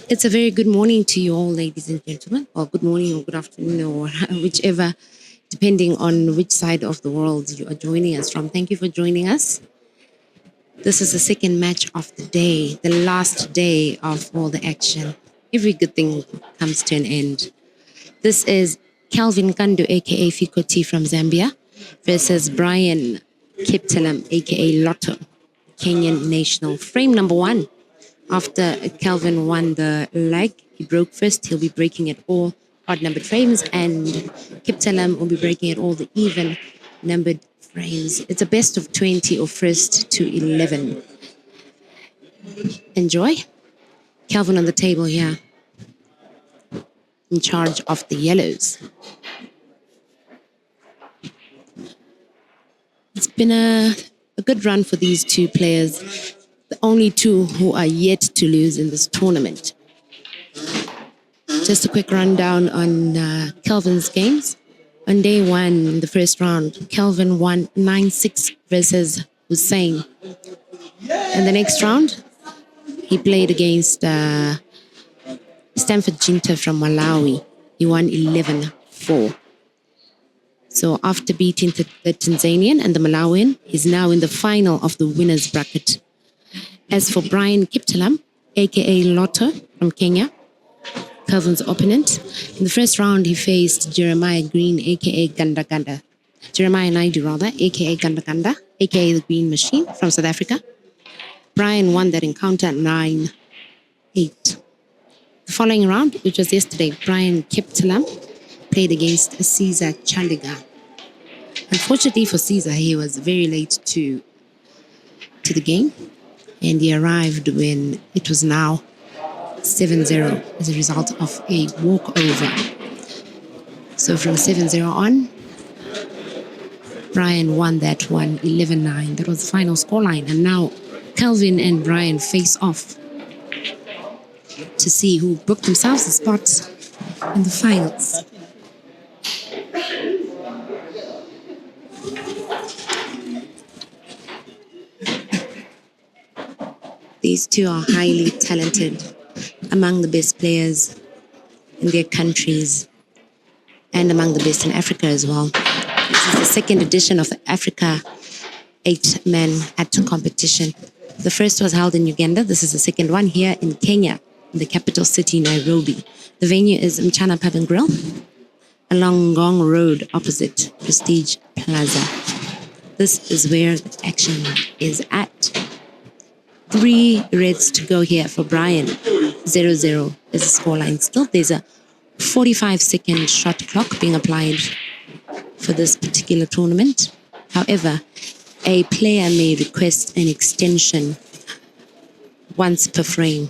It's a very good morning to you all, ladies and gentlemen, or good morning or good afternoon, or whichever, depending on which side of the world you are joining us from. Thank you for joining us. This is the second match of the day, the last day of all the action. Every good thing comes to an end. This is Kelvin Kandu, aka Fikoti from Zambia, versus Brian Kiptalam, aka Lotto, Kenyan national. Frame number one. After Kelvin won the leg, he broke first. He'll be breaking at all odd numbered frames, and Kiptalam will be breaking at all the even numbered frames. It's a best of 20 or first to 11. Enjoy. Kelvin on the table here, in charge of the yellows. It's been a good run for these two players, the only two who are yet to lose in this tournament. Just a quick rundown on Kelvin's games. On day one, the first round, Kelvin won 9-6 versus Hussein. And the next round, he played against Stanford Jinta from Malawi. He won 11-4. So after beating the Tanzanian and the Malawian, he's now in the final of the winners bracket. As for Brian Kiptalam, aka Lotto from Kenya, Kelvin's opponent, in the first round he faced Jeremiah Green, aka Ganda Ganda. Jeremiah Naidu, rather, aka Ganda Ganda, aka the Green Machine from South Africa. Brian won that encounter 9-8. The following round, which was yesterday, Brian Kiptalam played against Caesar Chaliga. Unfortunately for Caesar, he was very late to the game, and he arrived when it was now 7-0 as a result of a walkover. So from 7-0 on, Brian won that one 11-9. That was the final scoreline. And now Kelvin and Brian face off to see who booked themselves a spot in the finals. These two are highly talented, among the best players in their countries and among the best in Africa as well. This is the second edition of the Africa 8-man at competition. The first was held in Uganda. This is the second one here in Kenya, in the capital city, Nairobi. The venue is Mchana Pub and Grill, along Ngong Road opposite Prestige Plaza. This is where the action is at. 3 reds to go here for Brian. 0-0 is the scoreline still. There's a 45-second shot clock being applied for this particular tournament. However, a player may request an extension once per frame,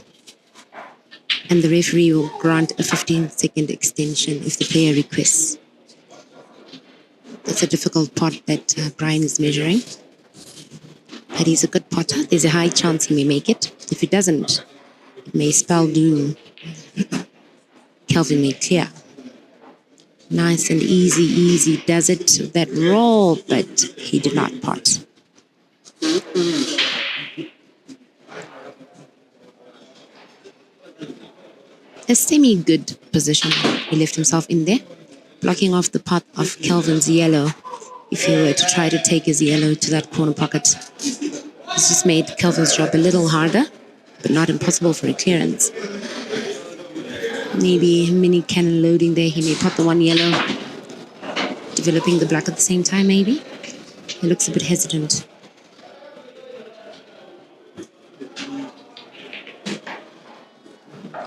and the referee will grant a 15-second extension if the player requests. That's a difficult pot that Brian is measuring. But he's a good potter. There's a high chance he may make it. If he doesn't, it may spell doom. Kelvin may clear. Nice and easy does it. That roll, but he did not pot. A semi-good position. He left himself in there, blocking off the pot of Kelvin's yellow if he were to try to take his yellow to that corner pocket. This just made Kelvin's job a little harder, but not impossible for a clearance. Maybe mini cannon loading there. He may pot the one yellow, developing the black at the same time, maybe. He looks a bit hesitant.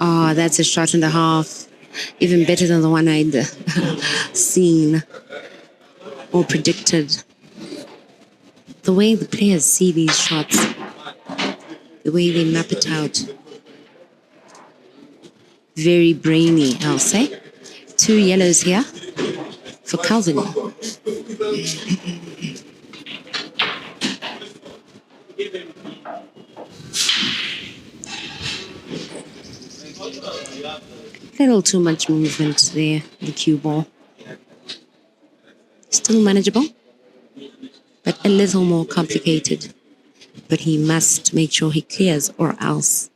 Oh, that's a shot and a half. Even better than the one I'd seen or predicted. The way the players see these shots, the way they map it out, very brainy, I'll say. 2 yellows here for Kelvin. Little too much movement there, the cue ball. Still manageable, but a little more complicated. But he must make sure he clears, or else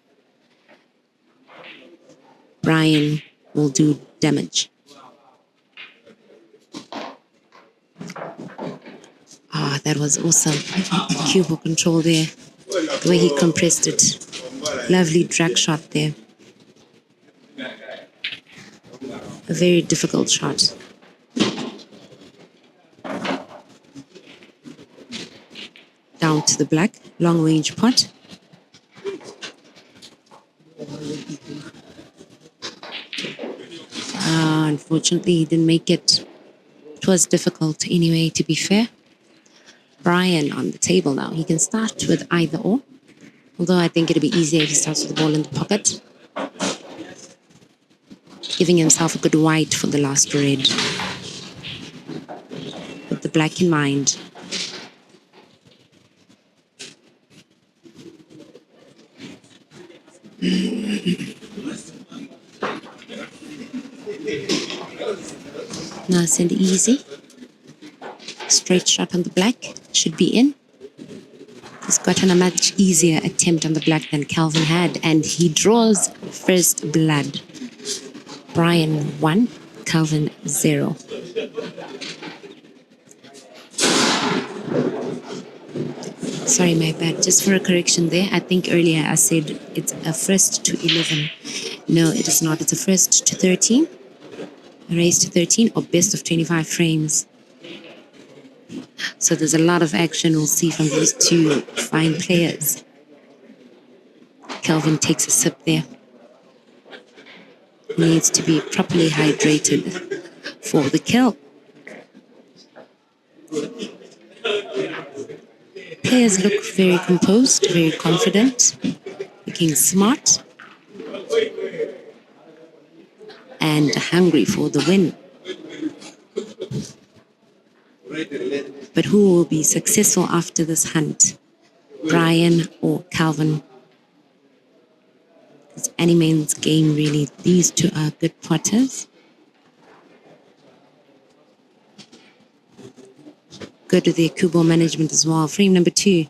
Brian will do damage. Ah, that was awesome. Cue ball control there. The way he compressed it. Lovely drag shot there. A very difficult shot. Down to the black, long range pot. Unfortunately, he didn't make it. It was difficult anyway, to be fair. Brian on the table now. He can start with either or. Although I think it'll be easier if he starts with the ball in the pocket. Giving himself a good white for the last red. With the black in mind. Nice and easy. Straight shot on the black. Should be in. He's gotten a much easier attempt on the black than Kelvin had. And he draws first blood. Brian 1, Kelvin 0. Sorry, my bad. Just for a correction there. I think earlier I said it's a first to 11. No, it is not. It's a first to 13. A race to 13 or best of 25 frames. So there's a lot of action we'll see from these two fine players. Kelvin takes a sip there. Needs to be properly hydrated for the kill. Players look very composed, very confident, looking smart, and hungry for the win. But who will be successful after this hunt? Brian or Kelvin? It's any man's game, really. These two are good potters. Good with their cue ball management as well. Frame number 2.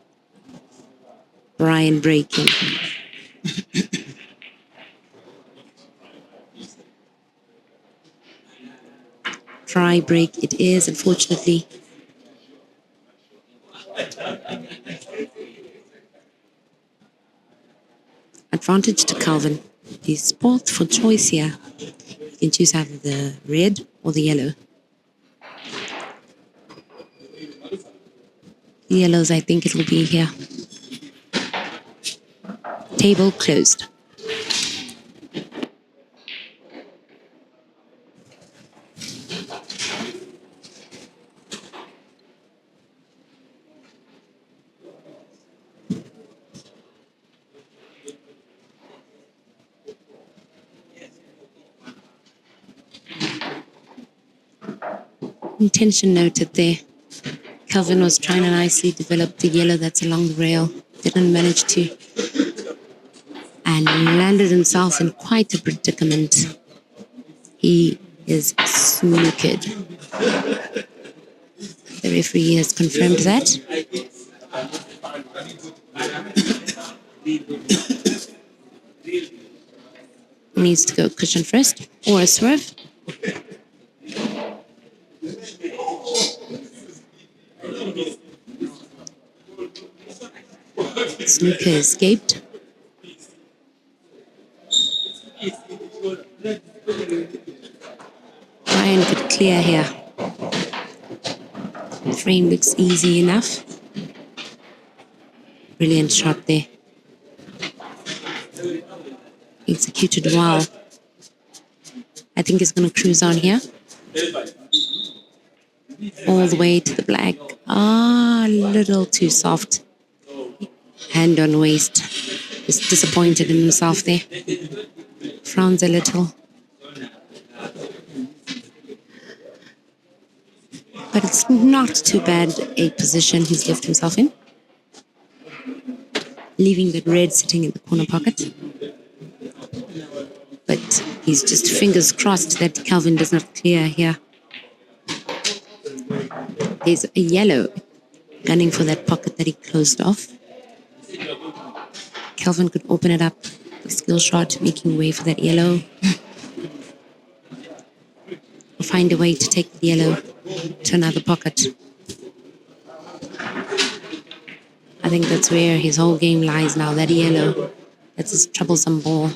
Brian breaking. Try break it is, unfortunately. Advantage to Kelvin. He's spoiled for choice here. You can choose either the red or the yellow. The yellows, I think it will be here. Table closed. Intention noted there. Kelvin was trying to nicely develop the yellow that's along the rail. Didn't manage to. And landed himself in quite a predicament. He is snookered. The referee has confirmed that. Needs to go cushion first or a swerve. Snooker escaped. Brian could clear here. The frame looks easy enough. Brilliant shot there. Executed well. I think he's going to cruise on here. All the way to the black. A little too soft. Hand on waist. Just disappointed in himself there. Frowns a little. But it's not too bad a position he's left himself in. Leaving that red sitting in the corner pocket. But he's just fingers crossed that Kelvin does not clear here. There's a yellow gunning for that pocket that he closed off. Kelvin could open it up. The skill shot making way for that yellow. find a way to take the yellow to another pocket. I think that's where his whole game lies now, that yellow. That's his troublesome ball.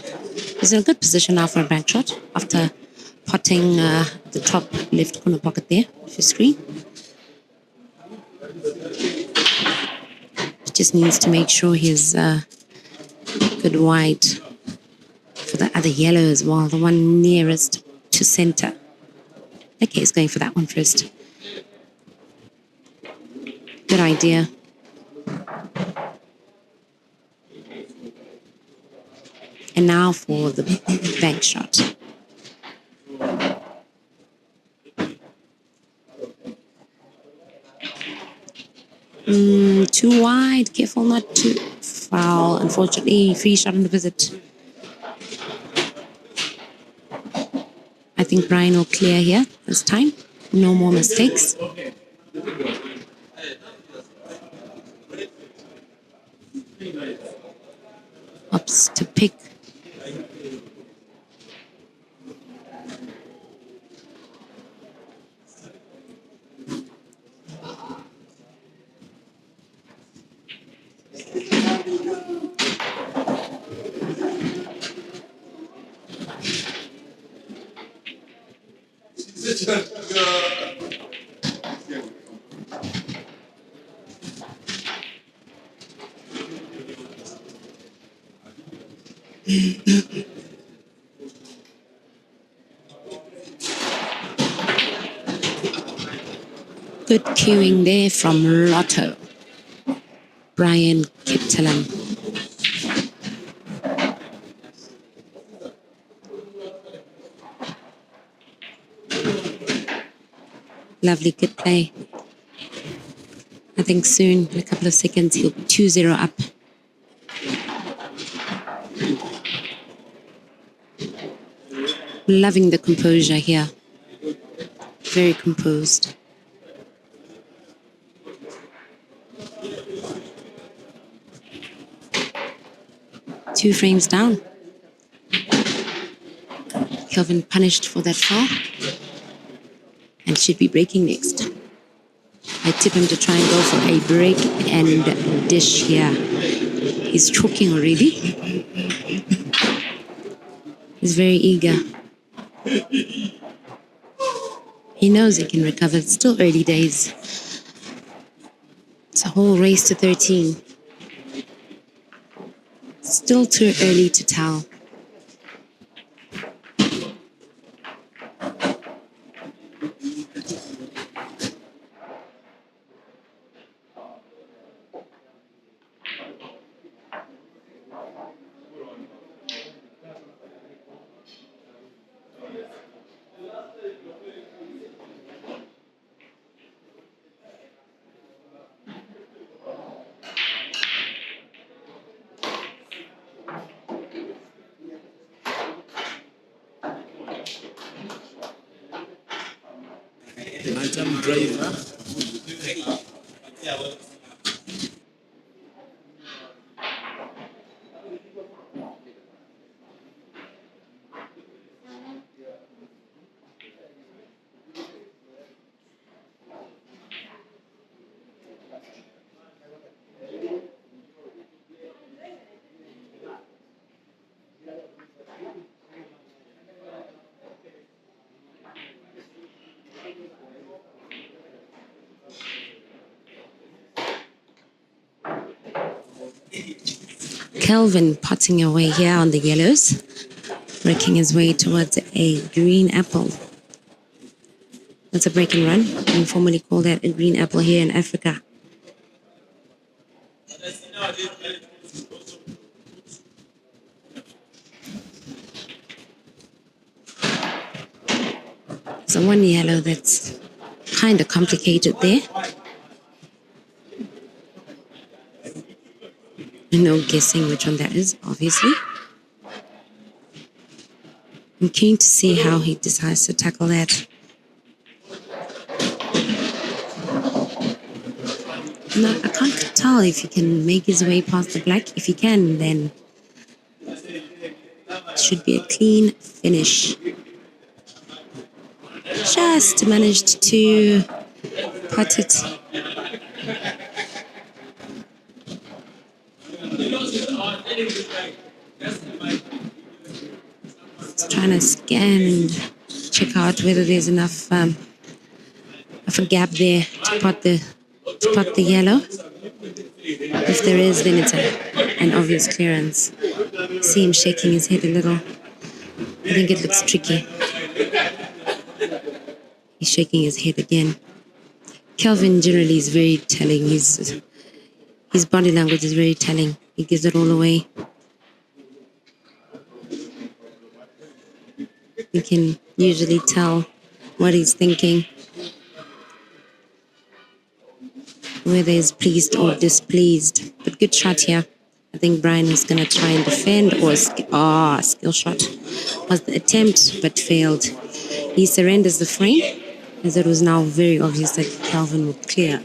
He's in a good position now for a bank shot after potting the top left corner pocket there of his screen. He just needs to make sure he's good wide for the other yellow as well, the one nearest to center. Okay, he's going for that one first. Good idea. And now for the bank shot. Too wide. Careful not to foul. Unfortunately, free shot on the visit. I think Brian will clear here this time. No more mistakes. Opts to pick. Good cueing there from Lotto. Brian Kiptelen. Lovely, good play. I think soon, in a couple of seconds, he'll be 2-0 up. Loving the composure here. Very composed. Two frames down. Kelvin punished for that foul and should be breaking next. I tip him to try and go for a break and dish here. He's choking already. He's very eager. He knows he can recover. It's still early days. It's a whole race to 13. Still too early to tell. Madam driver. Kelvin potting away here on the yellows, working his way towards a green apple. That's a break and run. We formally call that a green apple here in Africa. So one yellow that's kind of complicated there. No guessing which one that is, obviously. I'm keen to see how he decides to tackle that. No, I can't tell if he can make his way past the black. If he can, then it should be a clean finish. just managed to pot it. Just trying to scan and check out whether there's enough of a gap there to pot the yellow. If there is, then it's an obvious clearance. See him shaking his head a little. I think it looks tricky. He's shaking his head again. Kelvin generally is very telling. His body language is very telling. He gives it all away. You can usually tell what he's thinking, whether he's pleased or displeased. But good shot here. I think Brian was going to try and defend, or skill shot was the attempt, but failed. He surrenders the frame, as it was now very obvious that Kelvin would clear.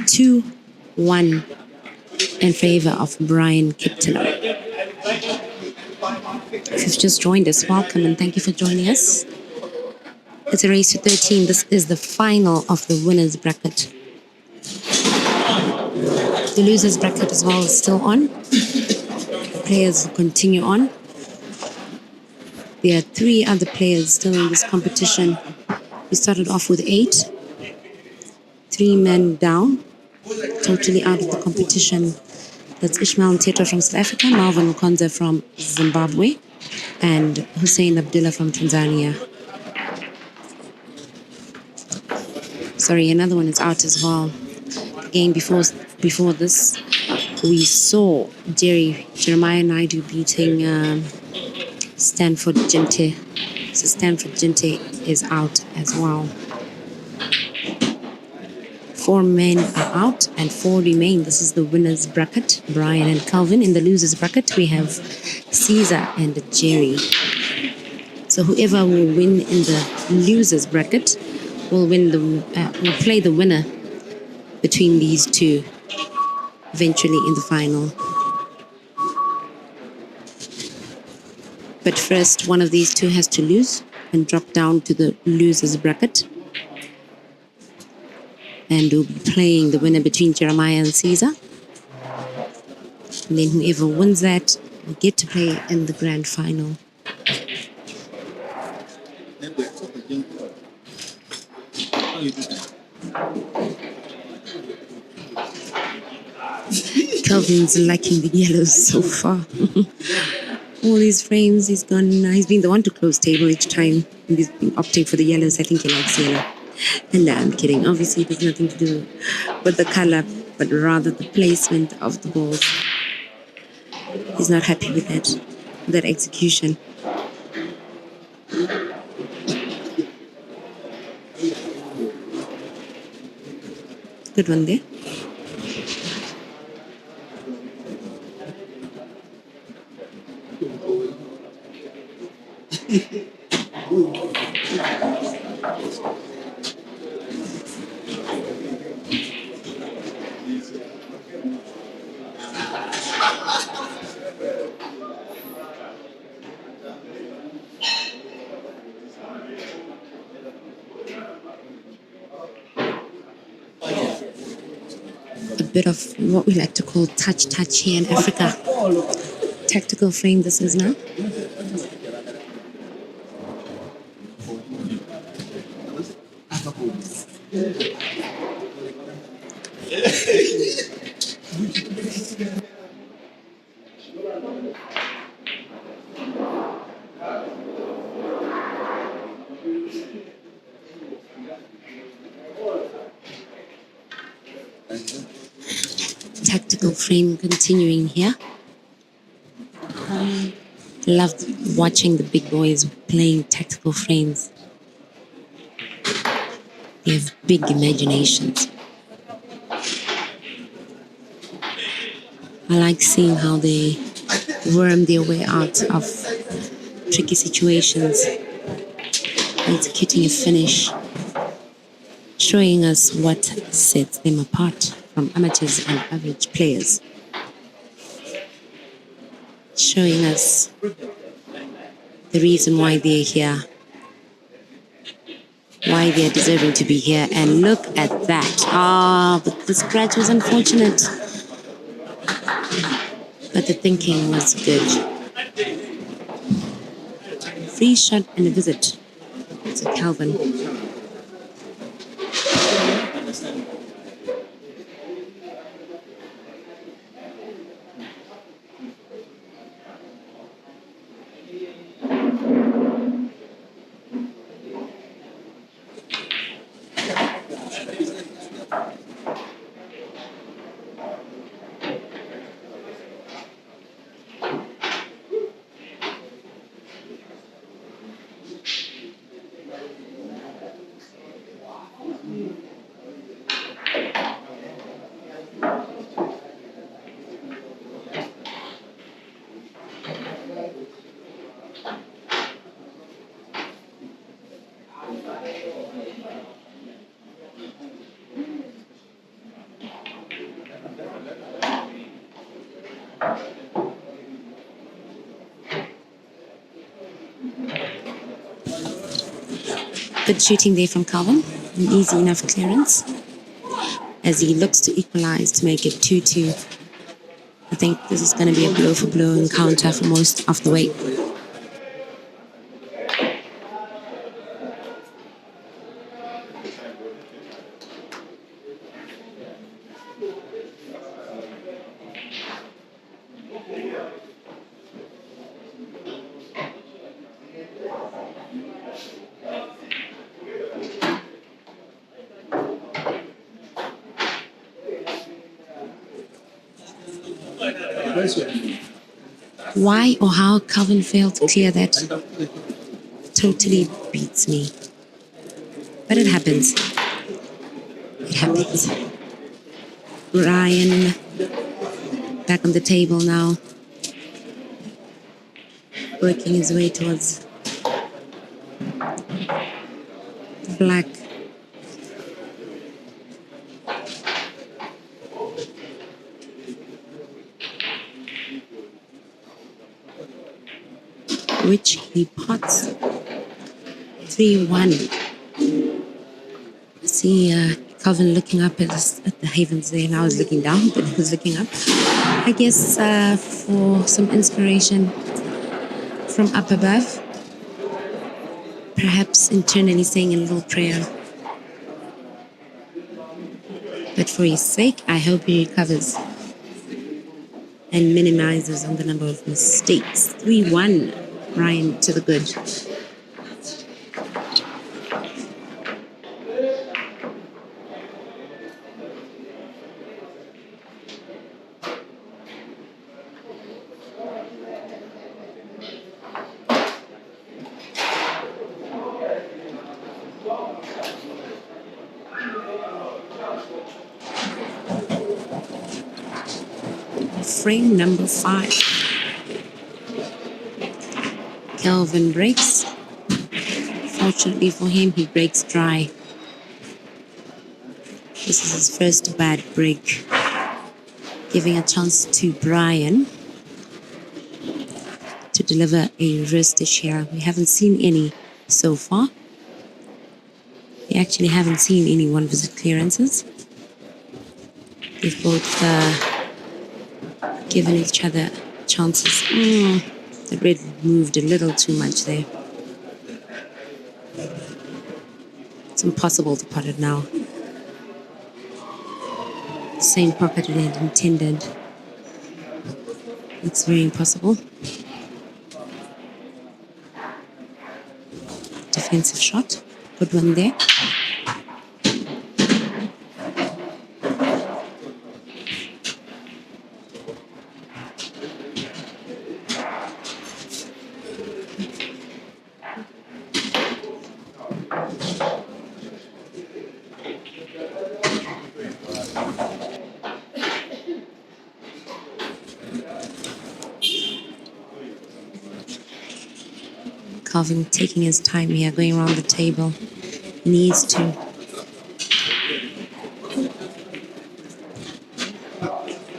2-1 in favor of Brian Kiptino. If you've just joined us, welcome and thank you for joining us. It's a race to 13. This is the final of the winners bracket. The losers bracket as well is still on. The players will continue on. There are 3 other players still in this competition. We started off with 8. 3 men down, totally out of the competition. That's Ishmael Ntetwa from South Africa, Marvin Mkonza from Zimbabwe, and Hussein Abdullah from Tanzania. Sorry, another one is out as well. Again, before this, we saw Jeremiah Naidu beating Stanford Jinte. So Stanford Jinte is out as well. 4 men are out and 4 remain. This is the winners bracket, Brian and Kelvin. In the losers bracket, we have Caesar and Jerry. So whoever will win in the losers bracket will play the winner between these two eventually in the final. But first, one of these two has to lose and drop down to the losers bracket. And we'll be playing the winner between Jeremiah and Caesar. And then whoever wins that will get to play in the grand final. Kelvin's liking the yellows so far. All these frames, he's been the one to close table each time. He's been opting for the yellows. I think he likes yellow. And I'm kidding. Obviously, it has nothing to do with the color, but rather the placement of the balls. He's not happy with that execution. Good one there. A bit of what we like to call touch here in Africa. Tactical frame this is now. Tactical frame continuing here. Love watching the big boys playing tactical frames. They have big imaginations. I like seeing how they worm their way out of tricky situations, executing a finish, showing us what sets them apart from amateurs and average players, showing us the reason why they're here, why they're deserving to be here. And look at that. Ah, but the scratch was unfortunate. But the thinking was good. Free shot and a visit to Kelvin. Good shooting there from Kelvin. An easy enough clearance as he looks to equalize to make it 2-2. I think this is going to be a blow-for-blow encounter for most of the way. Why or how Kelvin failed to clear that totally beats me. But it happens. It happens. Ryan back on the table now, working his way towards black. Which he pots 3-1. I see Kelvin looking up at the havens there, and I was looking down, but he was looking up. I guess for some inspiration from up above. Perhaps internally saying a little prayer. But for his sake, I hope he recovers and minimizes on the number of mistakes. 3-1. Ryan to the good. Frame number 5. Kelvin breaks. Fortunately for him, he breaks dry. This is his first bad break, giving a chance to Brian to deliver a wrist share. We haven't seen any so far. We actually haven't seen any one-visit clearances. They've both given each other chances. The red moved a little too much there. It's impossible to pot it now. Same pocket it had intended. It's very impossible. Defensive shot. Good one there. Kelvin taking his time here, going around the table. He needs to.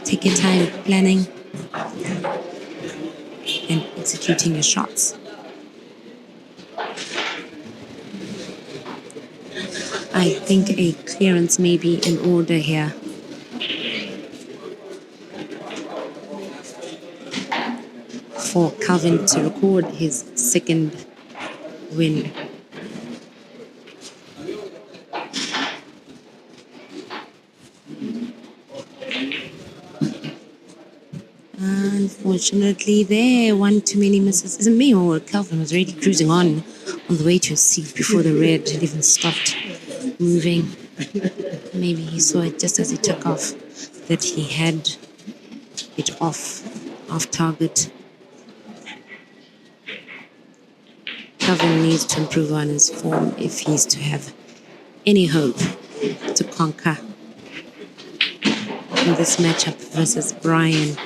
Take your time planning and executing your shots. I think a clearance may be in order here. For Kelvin to record his second win. Unfortunately, there, one too many misses. Is it me or Kelvin was already cruising on the way to a seat before the red had even stopped moving? Maybe he saw it just as he took off, that he had it off target. Kelvin needs to improve on his form if he's to have any hope to conquer in this matchup versus Brian.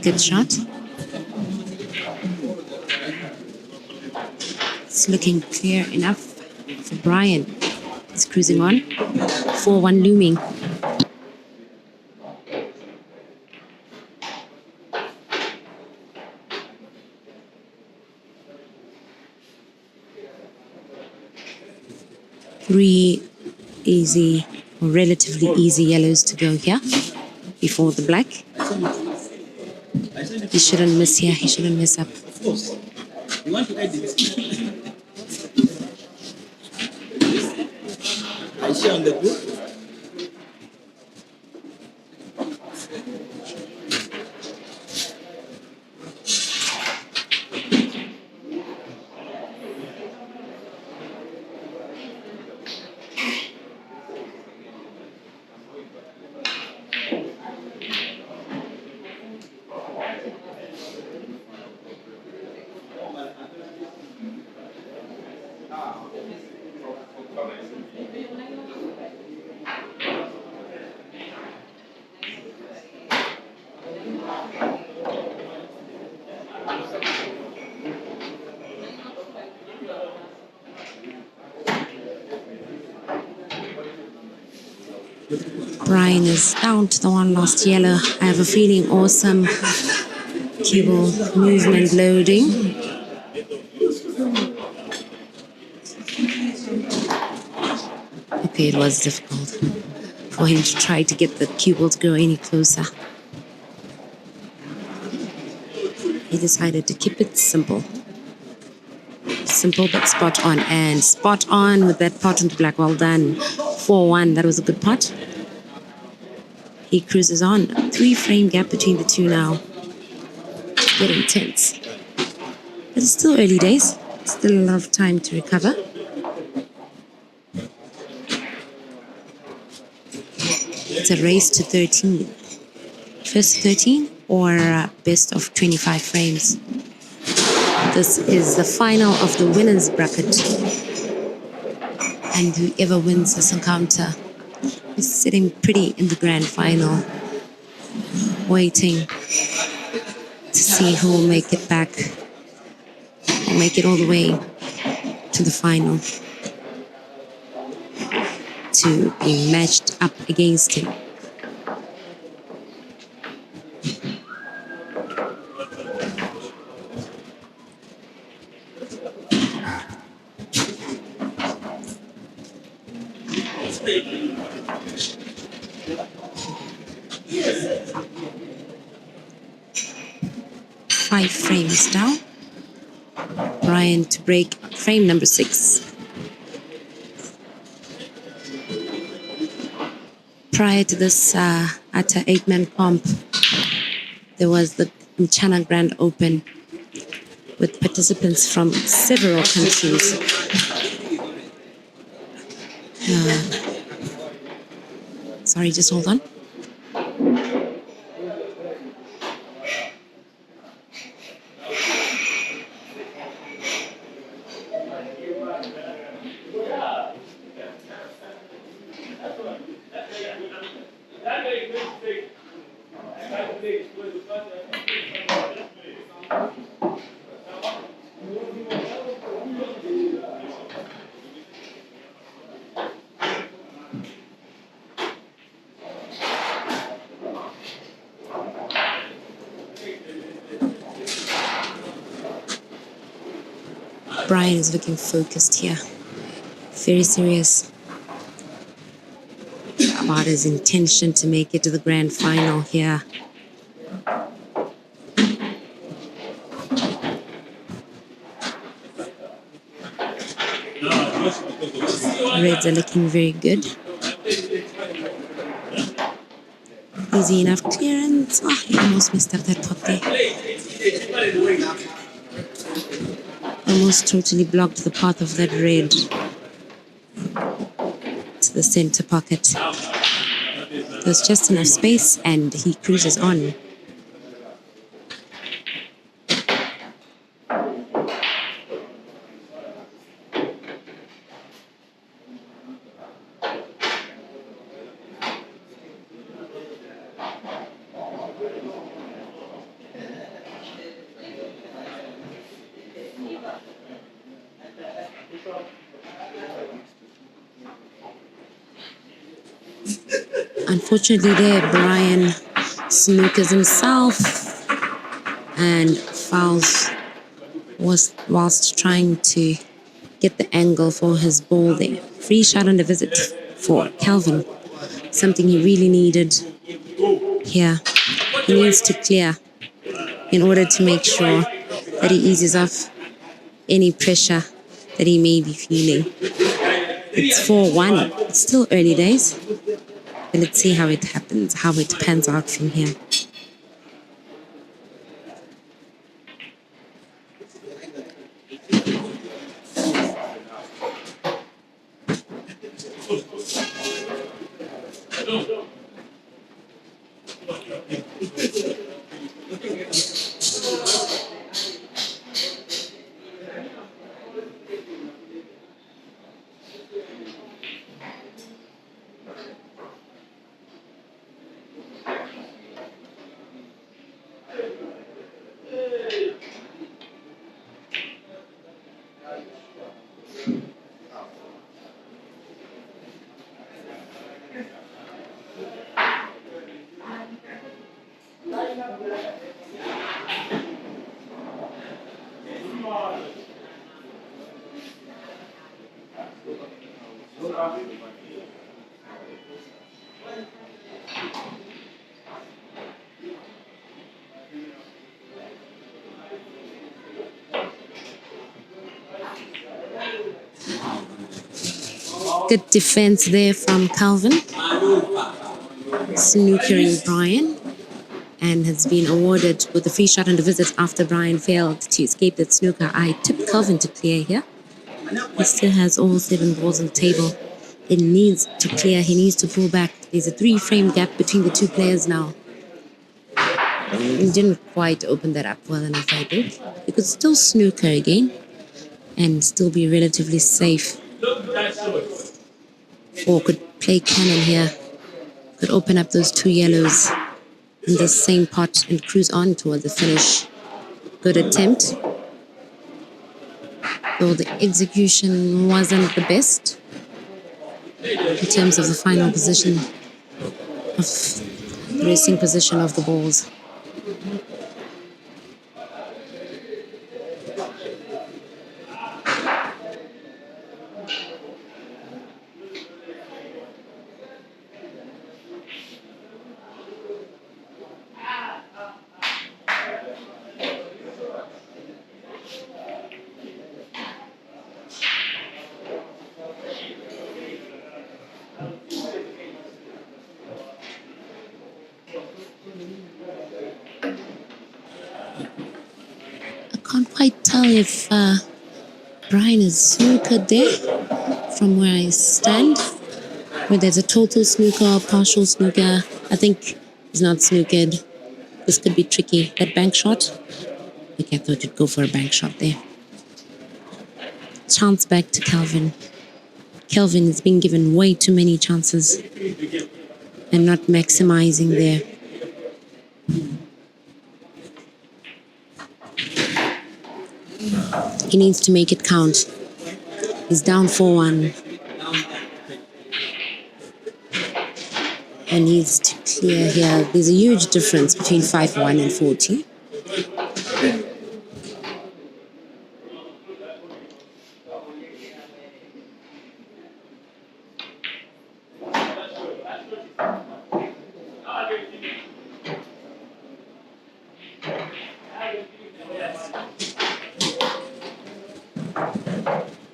Good shot. It's looking clear enough for Brian. He's cruising on. 4-1 looming. Three easy, or relatively easy yellows to go here before the black. He shouldn't miss here. He shouldn't mess up. You want to edit? I see on the group. Brian is down to the one last yellow. I have a feeling awesome cue ball movement loading. Okay, it was difficult for him to try to get the cue ball to go any closer. He decided to keep it simple. Simple but spot on, and spot on with that pot into black. Well done. 4-1, that was a good pot. He cruises on. 3-frame gap between the two now. Getting tense. But it's still early days. Still a lot of time to recover. It's a race to 13. First 13 or best of 25 frames. This is the final of the winners bracket. And whoever wins this encounter is sitting pretty in the grand final, waiting to see who will make it back, or make it all the way to the final to be matched up against him. Five frames down. Brian to break frame number 6. Prior to this at an 8-man comp, there was the Mchana Grand Open with participants from several countries. Sorry, just hold on. Brian is looking focused here. Very serious about his intention to make it to the grand final here. Reds are looking very good. Easy enough clearance. Oh, he almost messed up that pot there. Almost totally blocked the path of that red to the center pocket. There's just enough space and he cruises on. Unfortunately there, Brian snookers himself and fouls whilst trying to get the angle for his ball there. Free shot on the visit for Kelvin. Something he really needed here. He needs to clear in order to make sure that he eases off any pressure that he may be feeling. It's 4-1. It's still early days. But let's see how it happens, how it pans out from here. Good defense there from Kelvin. Snookering Brian. And has been awarded with a free shot on the visit after Brian failed to escape that snooker. I tipped Kelvin to clear here. He still has all 7 balls on the table. It needs to clear. He needs to pull back. There's a 3-frame gap between the two players now. He didn't quite open that up well enough, I think. He could still snooker again and still be relatively safe. Or could play cannon here. Could open up those 2 yellows in the same pot and cruise on toward the finish. Good attempt. Though the execution wasn't the best in terms of the final position of the racing position of the balls. Can't quite tell if Brian is snookered there from where I stand. Where there's a total snooker or partial snooker. I think he's not snookered. This could be tricky. That bank shot. Okay, I thought you'd go for a bank shot there. Chance back to Kelvin. Kelvin has been given way too many chances and not maximizing there. He needs to make it count. He's down 4-1. And needs to clear here. There's a huge difference between 5-1 and 40.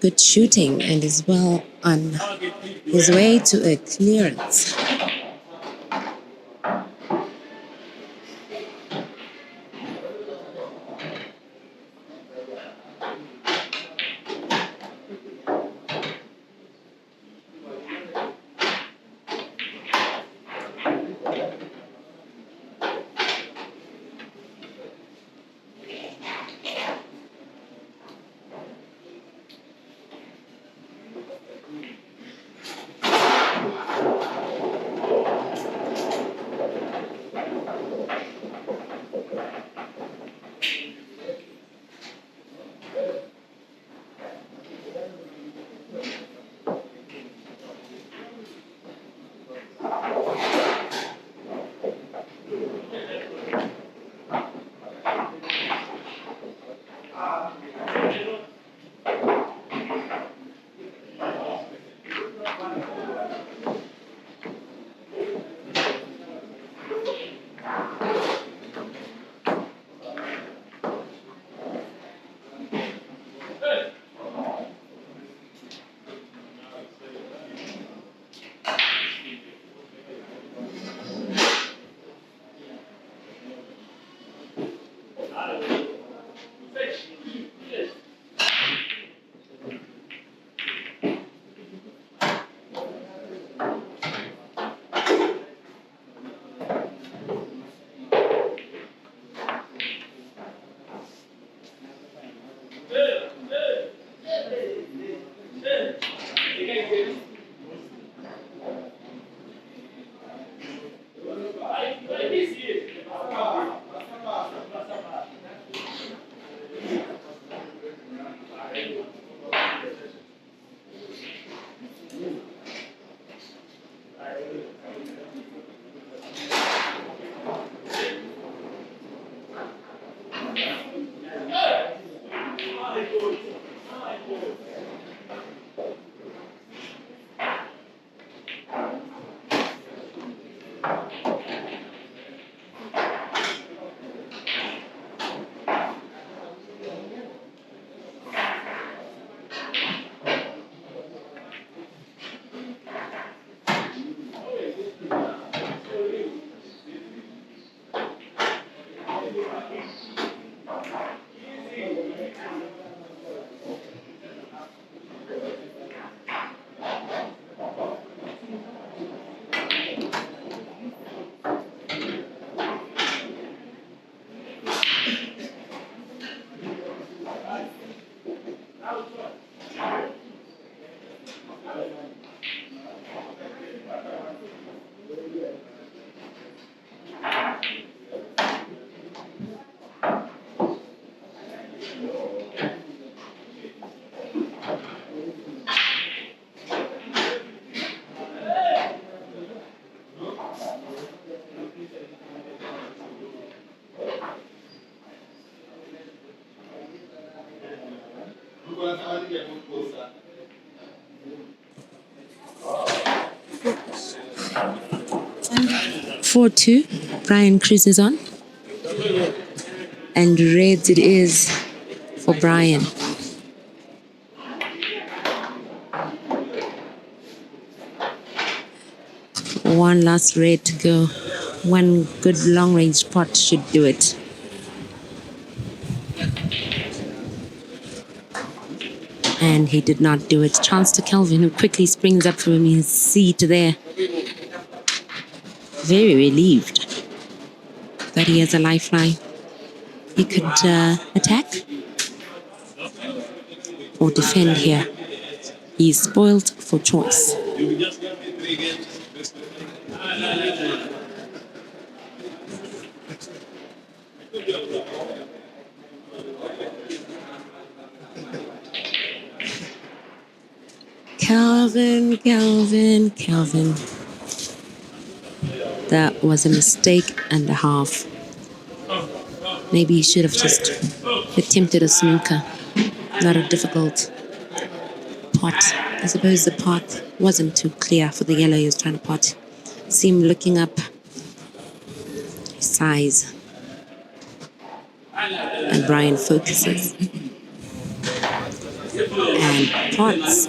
Good shooting and is well on his way to a clearance. Four-two, Brian cruises on. And reds it is for Brian. One last red to go. One good long-range pot should do it. And he did not do it. Chance to Kelvin, who quickly springs up from his seat there. Very relieved that he has a lifeline. He could attack or defend here. He's spoiled for choice. Kelvin, Kelvin, Kelvin. That was a mistake and a half. Maybe he should have just attempted a snooker. Not a difficult pot. I suppose the path wasn't too clear for the yellow he was trying to pot. See him looking up. His size. And Brian focuses. and pots.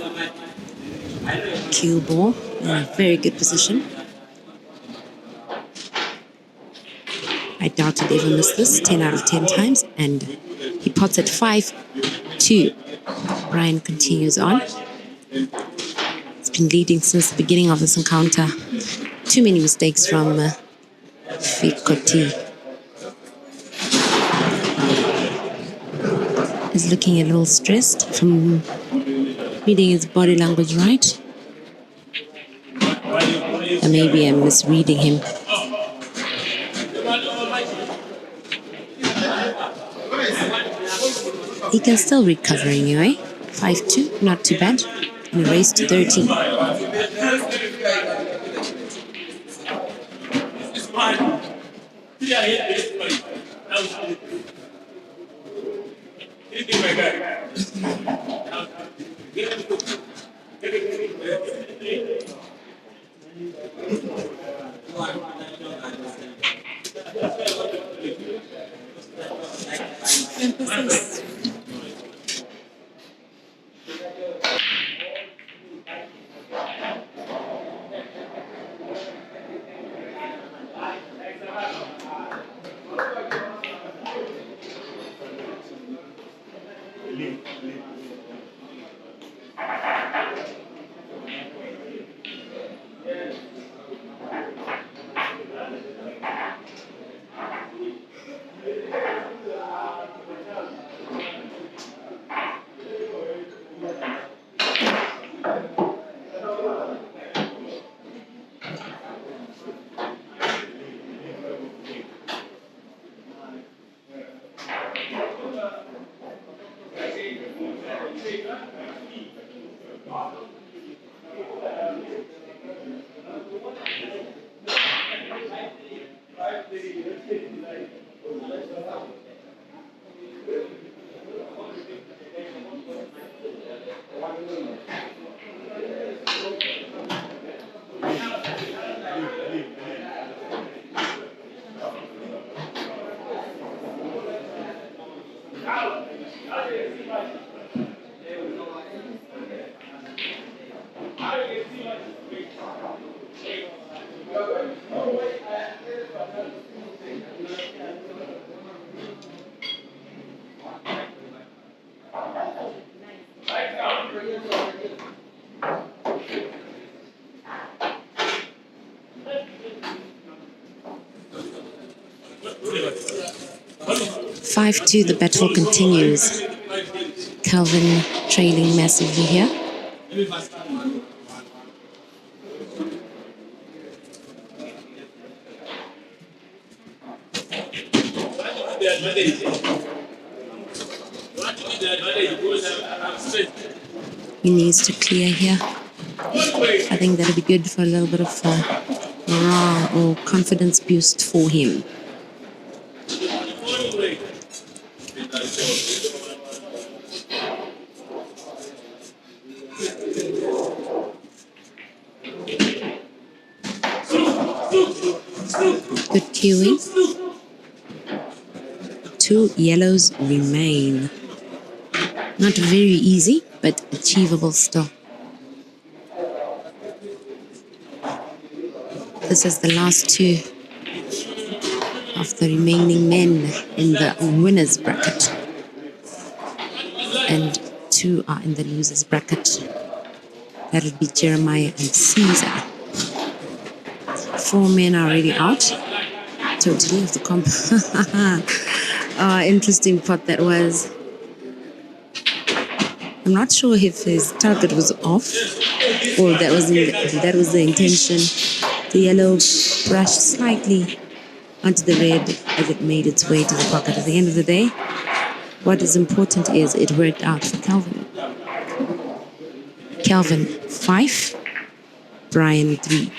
Cue ball in a very good position. I doubt he'd ever miss this 10 out of 10 times, and he pots at 5-2. Brian continues on. He's been leading since the beginning of this encounter. Too many mistakes from Fikoti. He's looking a little stressed from reading his body language right. Or maybe I'm misreading him. He can still recover anyway. 5-2, not too bad. And a race to 13. Emphasis. Five two, the battle continues. Kelvin trailing massively here. He needs to clear here. I think that'll be good for a little bit of morale or confidence boost for him. Good cueing. 2 yellows remain. Not very easy, but achievable still. This is the last 2 of the remaining men in the winners bracket. And 2 are in the losers bracket. That'll be Jeremiah and Caesar. 4 men are already out. Totally of the comp. Interesting pot that was. I'm not sure if his target was off or that was the intention. The yellow brushed slightly onto the red as it made its way to the pocket. At the end of the day, what is important is it worked out for Kelvin. Kelvin 5, Brian 3.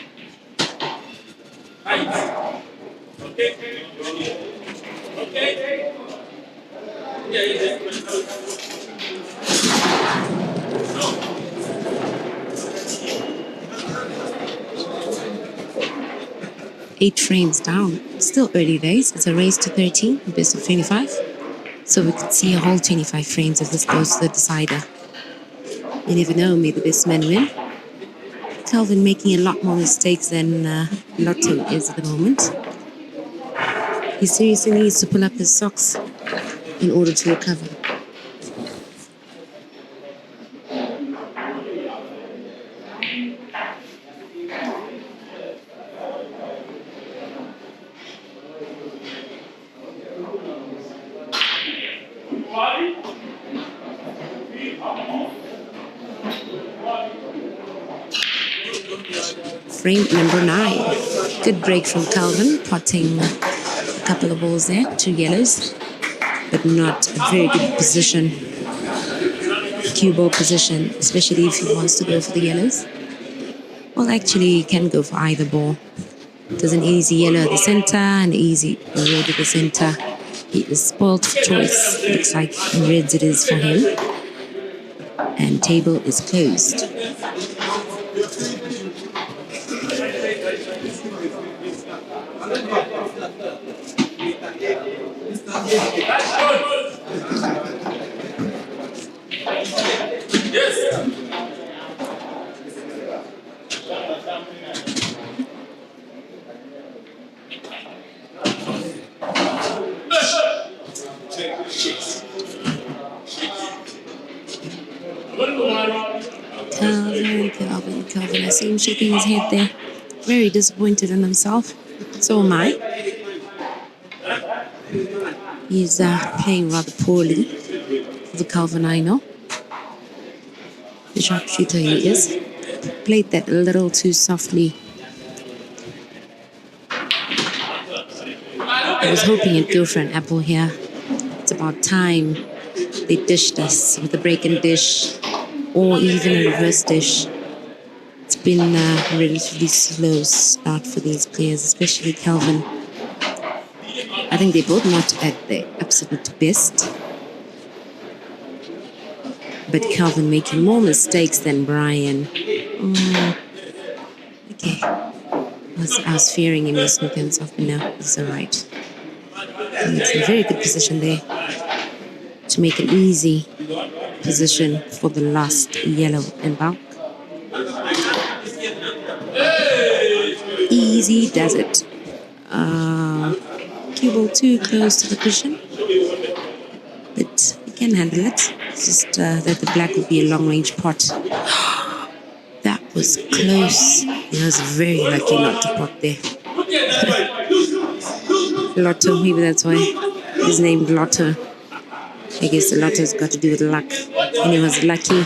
8 frames down. Still early days. It's a race to 13, best of 25. So we could see a whole 25 frames if this goes to the decider. You never know, may the best man win. Kelvin making a lot more mistakes than Lotto is at the moment. He seriously needs to pull up his socks in order to recover. Frame number 9. Good break from Kelvin, potting a couple of balls there, 2 yellows, but not a very good position. Cue ball position, especially if he wants to go for the yellows. Well, actually, he can go for either ball. There's an easy yellow at the center and an easy red at the center. He is spoiled for choice. Looks like reds it is for him. And table is closed. Kelvin. I see him shaking his head there. Very disappointed in himself. So am I. He's playing rather poorly for the Kelvin, I know. The sharpshooter he is. Played that a little too softly. I was hoping it'd go for an apple here. It's about time they dished us with a break and dish or even a reverse dish. It's been a relatively slow start for these players, especially Kelvin. I think they're both not at their absolute best. But Kelvin making more mistakes than Brian. Okay. I was fearing he may snook himself, but no, it's all right. And it's a very good position there to make an easy position for the last yellow in bulk. Easy does it. Cue ball too close to the cushion, but he can handle it. It's just that the black will be a long range pot. That was close. He was very lucky not to pot there. Lotto, maybe that's why he's named Lotto. I guess the Lotto's got to do with luck. And he was lucky,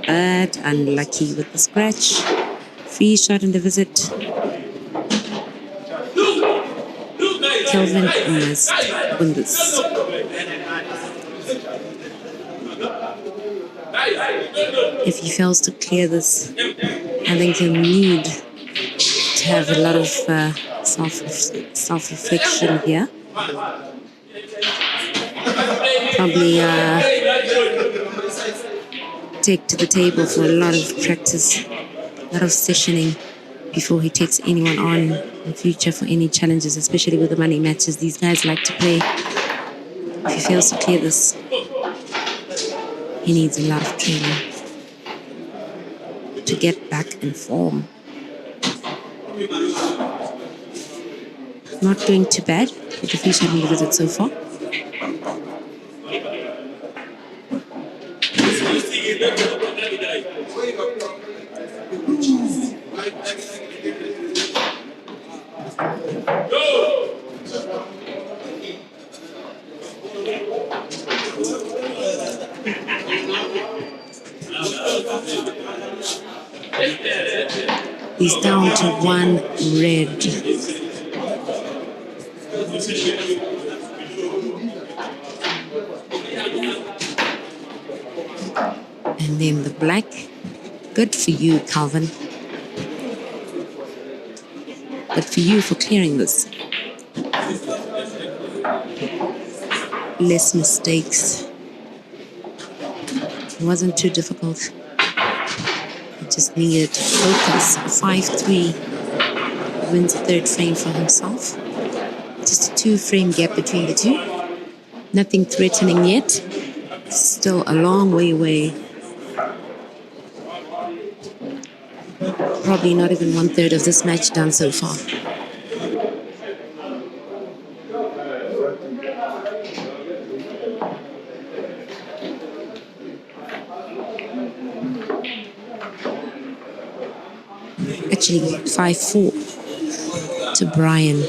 but unlucky with the scratch. Free shot in the visit. Kelvin must win this. If he fails to clear this, I think he'll need to have a lot of self-reflection here. Probably take to the table for a lot of practice, a lot of sessioning before he takes anyone on in future for any challenges, especially with the money matches these guys like to play. If he fails to clear this, he needs a lot of training to get back in form. Not doing too bad with the free shot in the visit so far. He's down to 1 red. And then the black. Good for you, Kelvin. Good for you for clearing this. Less mistakes. It wasn't too difficult. Just needed to focus. 5-3 wins the 3rd frame for himself. Just a 2-frame gap between the two. Nothing threatening yet. Still a long way away. Probably not even 1/3 of this match done so far. Actually, 5-4 to Brian.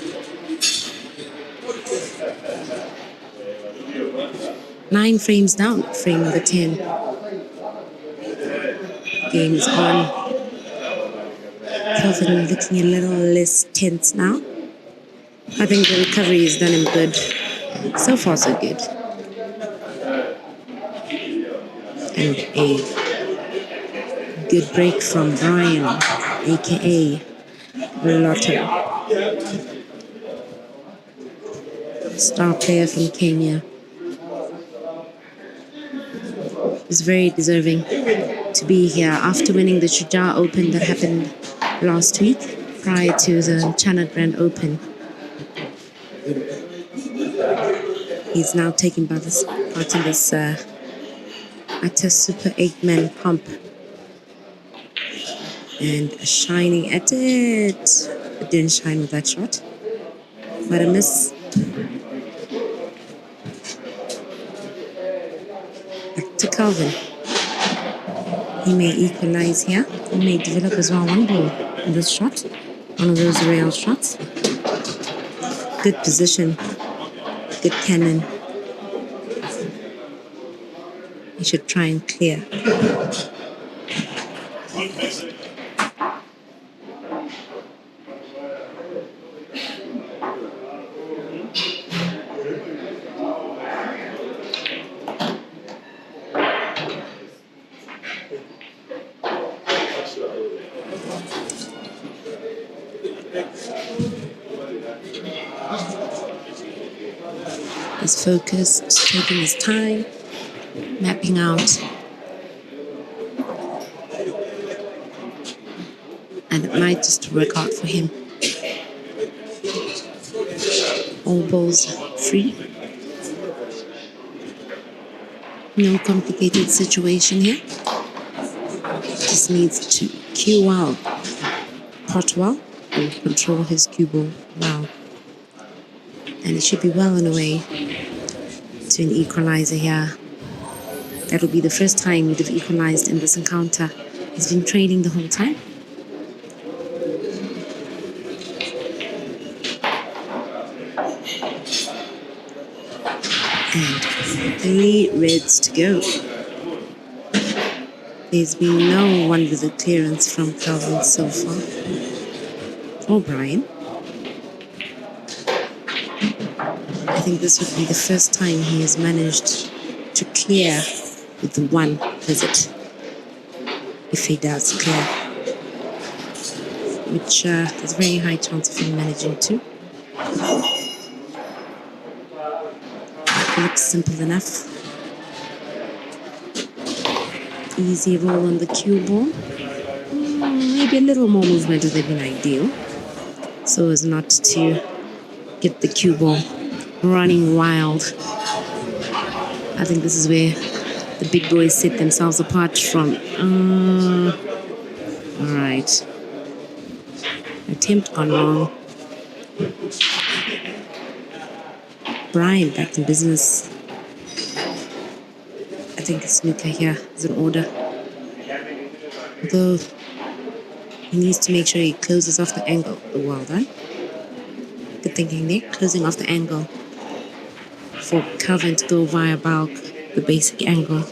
9 frames down, frame number 10. Game is on. Kelvin looking a little less tense now. I think the recovery has done him good. So far, so good. And a good break from Brian, aka Lotto. Star player from Kenya. Is very deserving to be here after winning the Shuja Open that happened last week prior to the China Grand Open. He's now taking part in this at a Super 8-man comp and shining at it. It didn't shine with that shot, but a miss. Back to Kelvin. He may equalize here. He may develop as well one ball in this shot. One of those rail shots. Good position. Good cannon. He should try and clear. He's focused, taking his time, mapping out. And it might just work out for him. All balls free. No complicated situation here. Just needs to cue well, pot well, and control his cue ball well. And it should be well on the way to an equalizer here. That'll be the first time he'd have equalized in this encounter. He's been trailing the whole time. And 3 reds to go. There's been no one-visit clearance from Kelvin so far. Or Brian. I think this would be the first time he has managed to clear with the 1 visit. If he does clear. Which there's a very high chance of him managing to. Looks simple enough. Easy roll on the cue ball. Maybe a little more movement would have been ideal, so as not to get the cue ball running wild. I think this is where the big boys set themselves apart from. All right. Attempt gone wrong. Brian back in business. I think a snooker here is in order. Though he needs to make sure he closes off the angle. Well done. Good thinking there. Closing off the angle for Kelvin to go via bulk, the basic angle.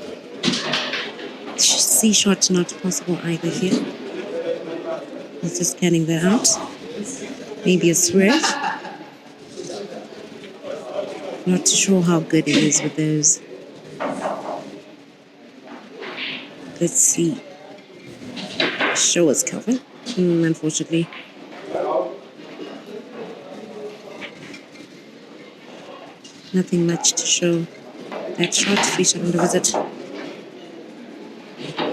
C shot not possible either here. He's just scanning that out. Maybe a swerve. Not too sure how good it is with those. Let's see. Show us, Kelvin. Unfortunately. Nothing much to show. That shot, free shot on the visit.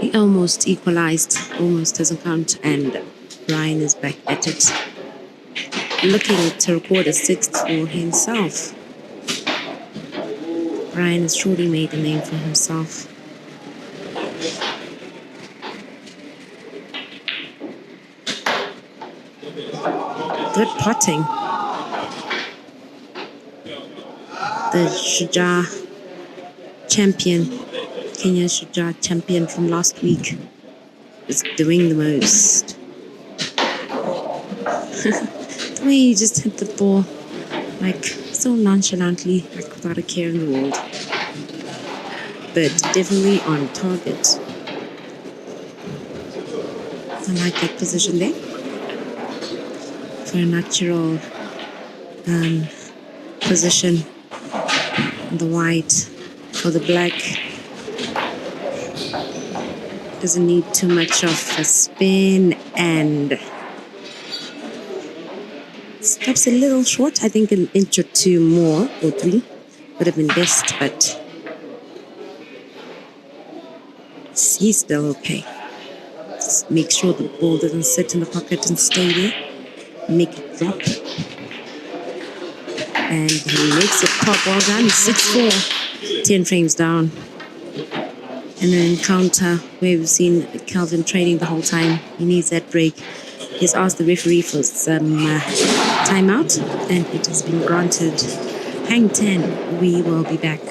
He almost equalized. Almost doesn't count. And Brian is back at it. Looking to record a 6th for himself. Brian has truly made a name for himself. Good potting. The Shujaa champion, Kenya Shujaa champion from last week, is doing the most. The way he just hit the ball, like so nonchalantly, like without a care in the world. But definitely on target. I like that position there. For a natural position, the white or the black doesn't need too much of a spin and stops a little short. I think an inch or two more or three would have been best, but he's still okay. Just make sure the ball doesn't sit in the pocket and stay there. Make it drop. And he makes it top. Well done. 6-4. 10 frames down. And an encounter where we've seen Kelvin training the whole time. He needs that break. He's asked the referee for some timeout, and it has been granted. Hang 10. We will be back.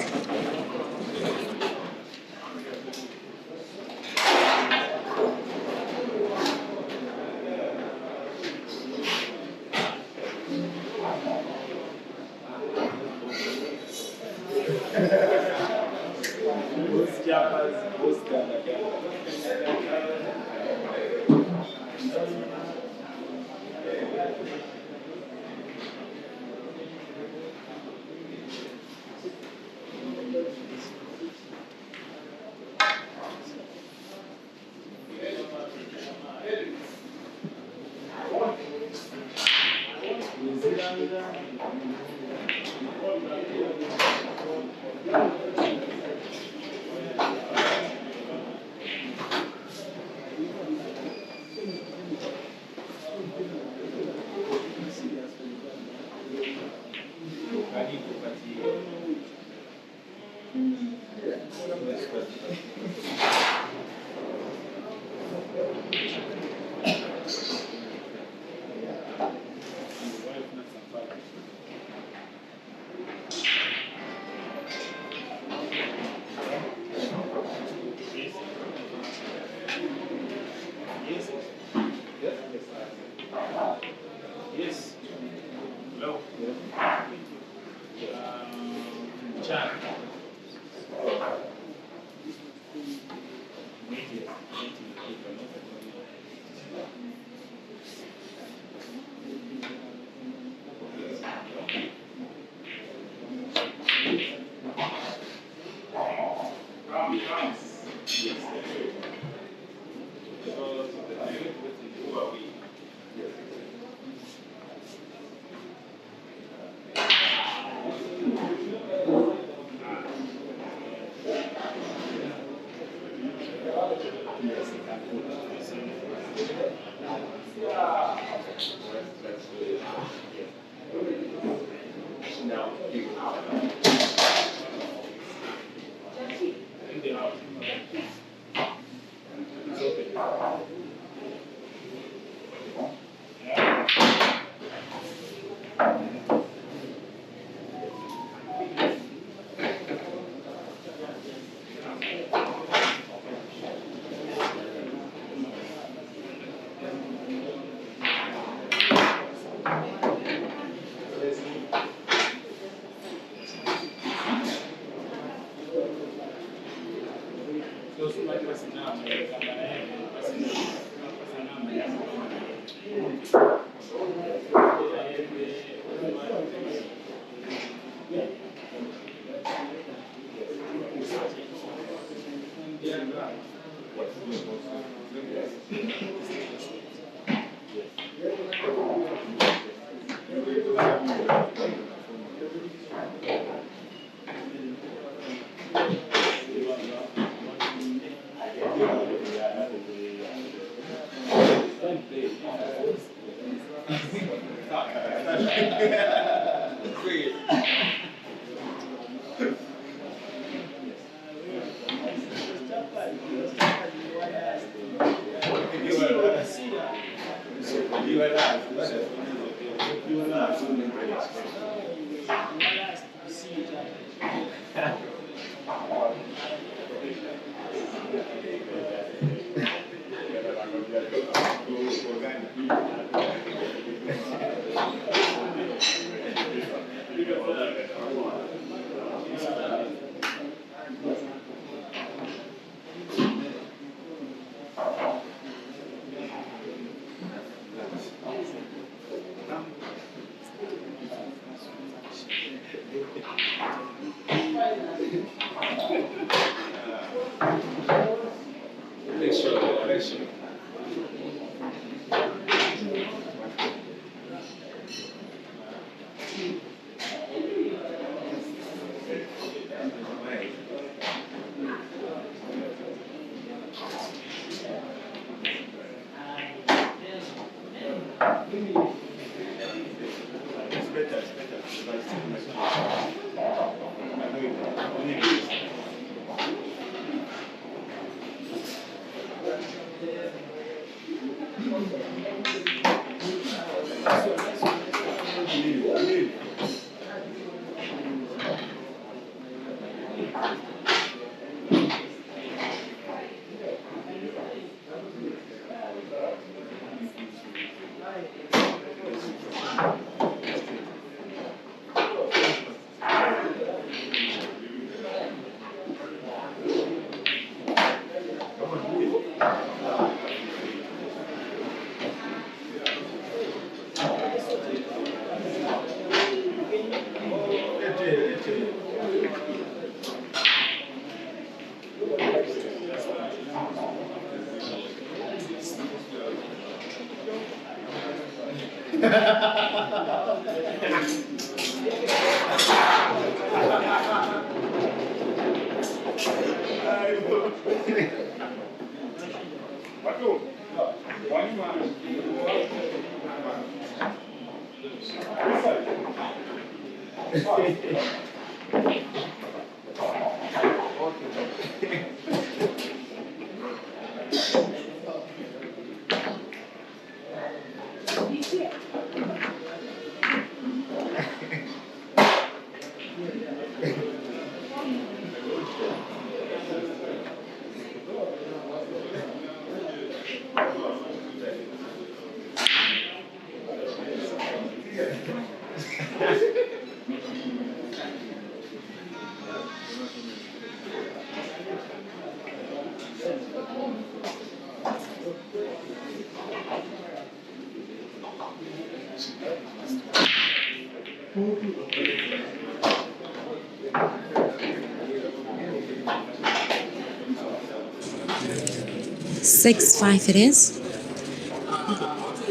6-5 it is.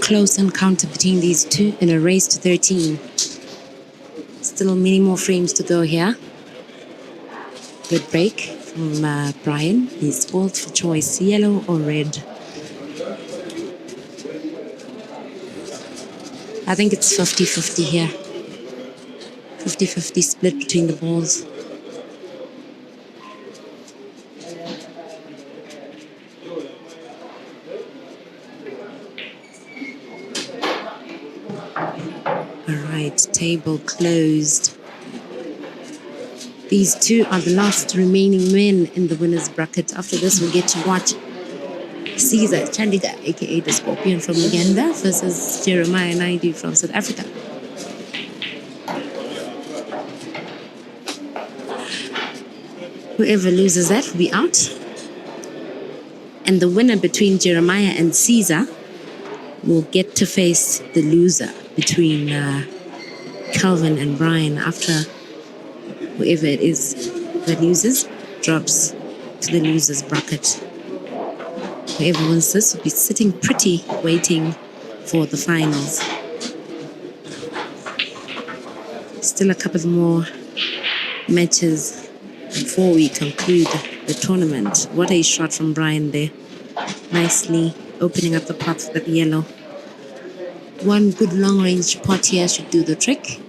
Close encounter between these two in a race to 13. Still many more frames to go here. Good break from Brian. He's spoiled for choice, yellow or red. I think it's 50-50 here. 50-50 split between the balls. Alright, table closed. These two are the last remaining men in the winner's bracket. After this, we'll get to watch Caesar Chandika, aka the Scorpion from Uganda, versus Jeremiah Naidu from South Africa. Whoever loses that will be out. And the winner between Jeremiah and Caesar will get to face the loser between Kelvin and Brian after whoever it is that loses drops to the loser's bracket. Whoever wins this will be sitting pretty waiting for the finals. Still a couple more matches before we conclude the tournament. What a shot from Brian there. Nicely opening up the pot for that yellow. One good long-range pot here should do the trick.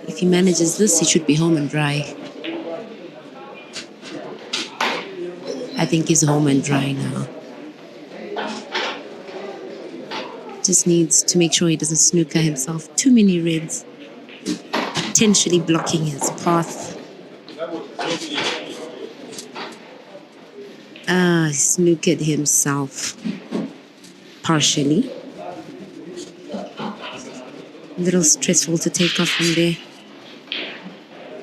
If he manages this, he should be home and dry. I think he's home and dry now. Just needs to make sure he doesn't snooker himself too many reds, potentially blocking his path. He snookered himself partially. A little stressful to take off from there.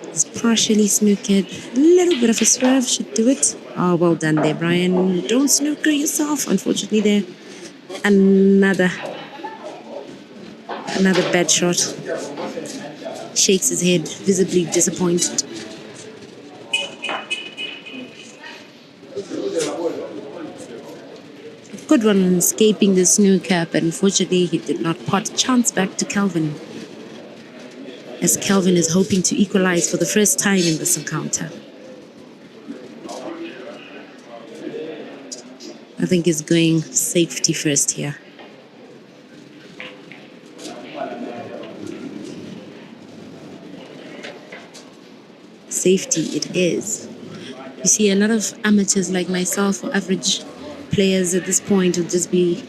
It's partially snookered. A little bit of a swerve should do it. Oh, well done there, Brian. Don't snooker yourself. Unfortunately there. Another bad shot. Shakes his head, visibly disappointed. Good one on escaping the snooker, but unfortunately he did not pot. Chance back to Kelvin, as Kelvin is hoping to equalize for the first time in this encounter. I think he's going safety first here. Safety it is. You see, a lot of amateurs like myself or average players at this point will just be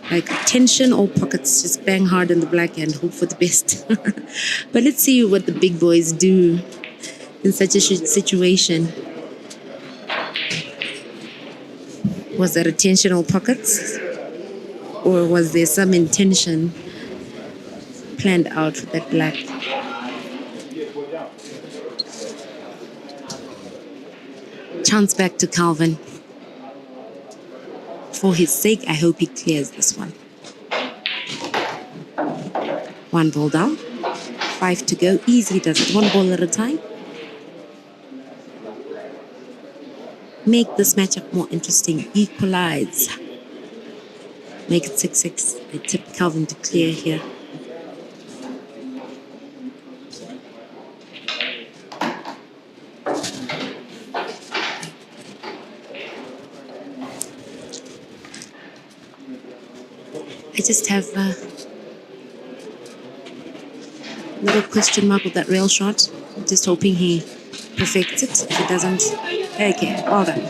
like tension or pockets, just bang hard in the black and hope for the best. But let's see what the big boys do in such a situation. Was that attentional pockets? Or was there some intention planned out for that black? Chance back to Kelvin. For his sake, I hope he clears this one. 1 ball down. 5 to go. Easily does it. 1 ball at a time. Make this matchup more interesting. Equalize. Make it 6-6. I tip Kelvin to clear here. I just have a little question mark with that rail shot. Just hoping he perfects it. If he doesn't, okay, well done.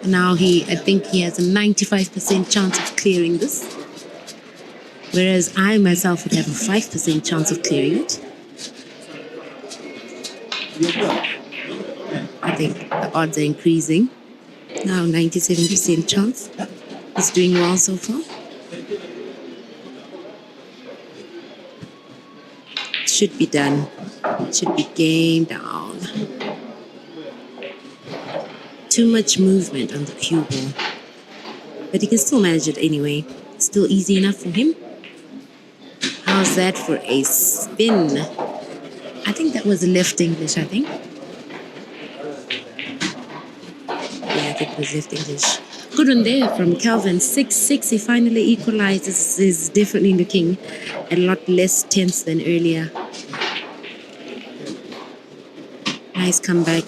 Now I think he has a 95% chance of clearing this, whereas I myself would have a 5% chance of clearing it. I think the odds are increasing. Now 97% chance. He's doing well so far. Should be done. Should be game down. Too much movement on the cue ball. But he can still manage it anyway. Still easy enough for him. How's that for a spin? I think that was left English, I think. Yeah, I think it was left English. Good one there from Kelvin. 6-6. He finally equalizes. Is definitely looking a lot less tense than earlier. Nice comeback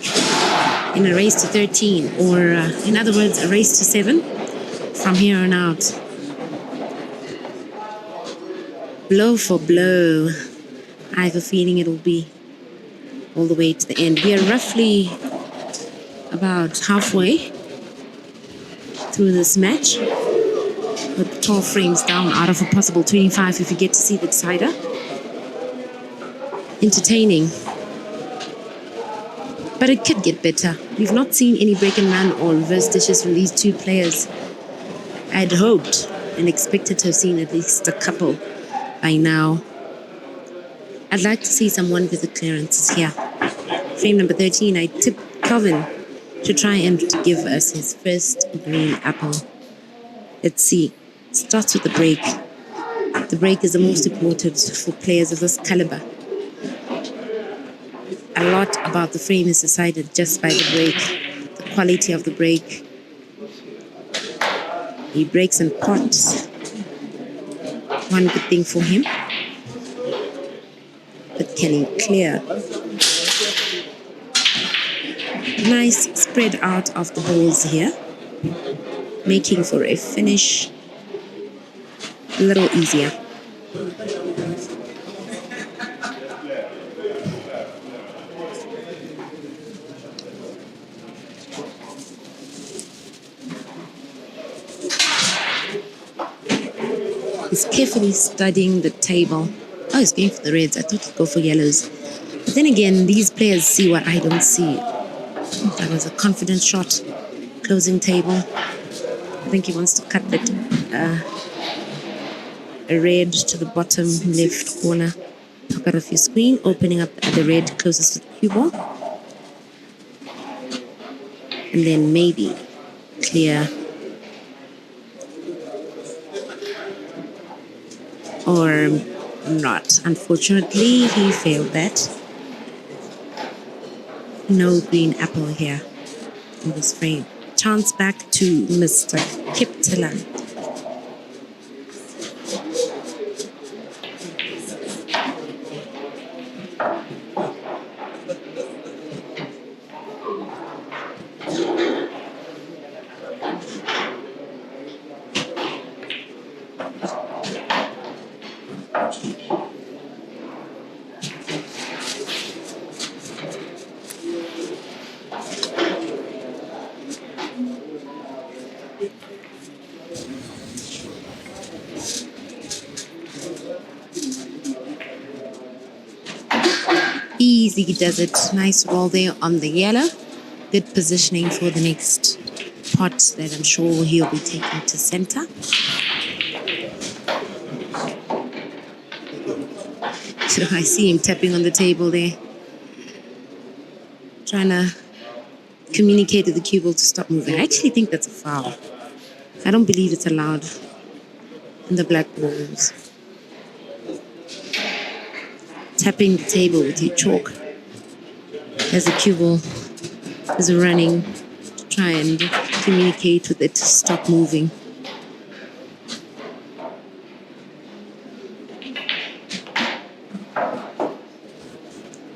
in a race to 13, or in other words, a race to 7 from here on out. Blow for blow. I have a feeling it'll be all the way to the end. We are roughly about halfway through this match, with 12 frames down out of a possible 25 if you get to see the decider. Entertaining. But it could get better. We've not seen any break and run or reverse dishes from these two players. I'd hoped and expected to have seen at least a couple by now. I'd like to see some one-visit clearances here. Frame number 13, I tip Kelvin to try and give us his first green apple. Let's see. Starts with the break. The break is the most important for players of this caliber. A lot about the frame is decided just by the break, the quality of the break. He breaks and pots. One good thing for him. But can he clear? Nice spread out of the balls here, making for a finish a little easier. He's carefully studying the table. Oh, he's going for the reds. I thought he'd go for yellows. But then again, these players see what I don't see. That was a confident shot. Closing table. I think he wants to cut that a red to the bottom left corner. Knock out of your screen, opening up the red closest to the cue ball. And then maybe clear. Or not. Unfortunately, he failed that. No green apple here in this frame. chance back to Mr. Kiptila. Easy does it. Nice roll there on the yellow. Good positioning for the next pot that I'm sure he'll be taking to center. So I see him tapping on the table there, trying to communicate to the cue ball to stop moving. I actually think that's a foul. I don't believe it's allowed in the black balls. Tapping the table with your chalk as the cue ball is running to try and communicate with it to stop moving.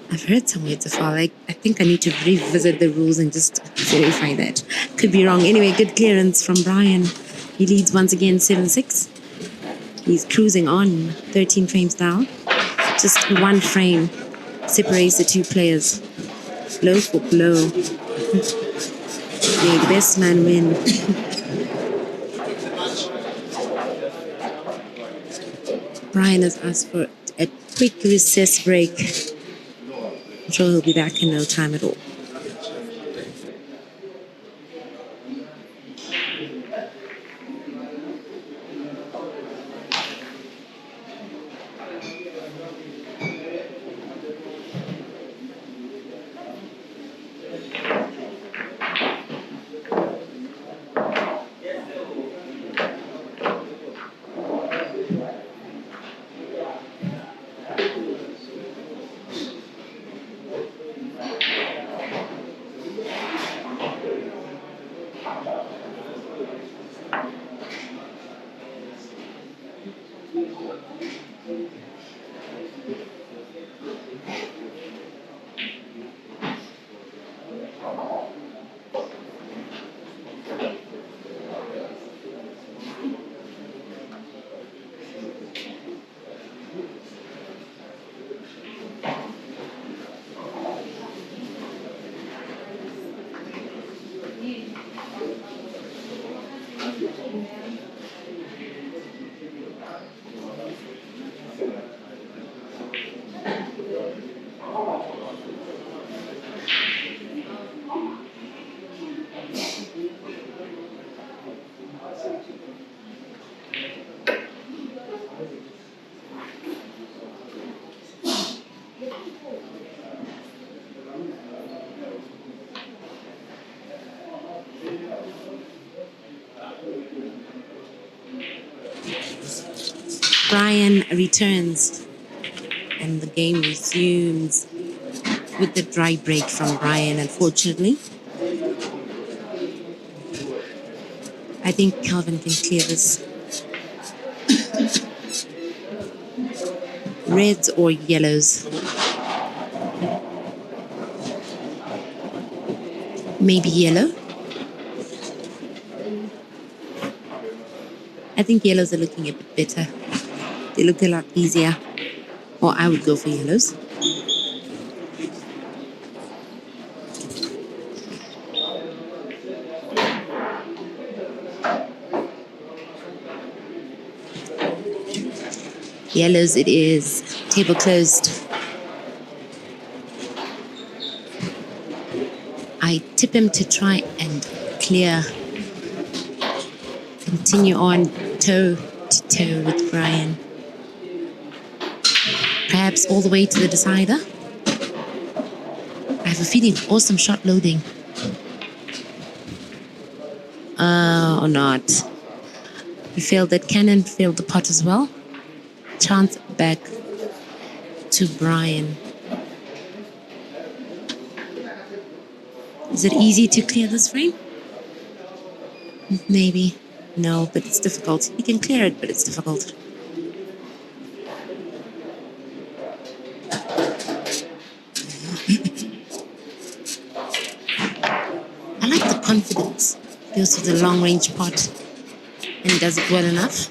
I've heard somewhere it's a foul. I think I need to revisit the rules and just verify that. Could be wrong. Anyway, good clearance from Brian. He leads once again 7-6. He's cruising on 13 frames down. Just one frame separates the two players. Blow for blow. May the best man win. Brian has asked for a quick recess break. I'm sure he'll be back in no time at all. Brian returns and the game resumes with the dry break from Brian, unfortunately. I think Kelvin can clear this. Reds or yellows? Maybe yellow? I think yellows are looking a bit better. They look a lot easier. Or I would go for yellows. Yellows it is. Table closed. I tip him to try and clear. Continue on toe to toe with Brian. Perhaps all the way to the decider. I have a feeling awesome shot loading. Or not. We failed that cannon, failed the pot as well. Chance back to Brian. Is it easy to clear this frame? Maybe. No, but it's difficult. He can clear it, but it's difficult. I like the confidence. Goes to the long range pot and does it well enough.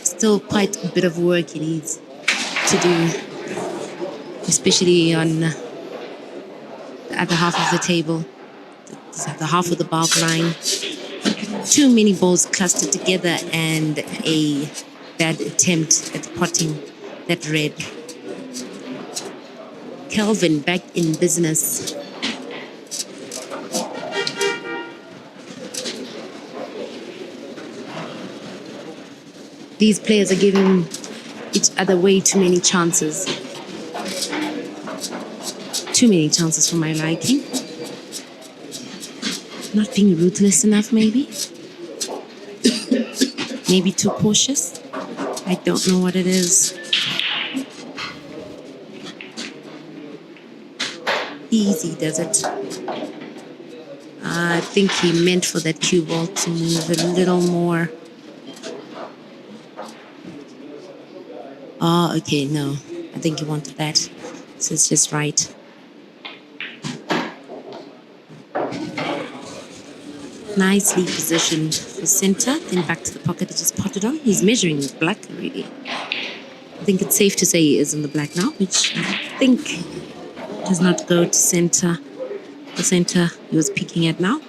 Still quite a bit of work it needs to do, especially on the other half of the table, the half of the bark line. Too many balls clustered together and a bad attempt at potting that red. Kelvin back in business. These players are giving each other way too many chances. Too many chances for my liking. Not being ruthless enough, maybe. Maybe too cautious. I don't know what it is. Easy does it. I think he meant for that cue ball to move a little more. Oh, okay, no. I think he wanted that. So it's just right. Nicely positioned for center, then back to the pocket he just potted on. He's measuring black already. I think it's safe to say he is in the black now, which I think does not go to center. The center he was peeking at now,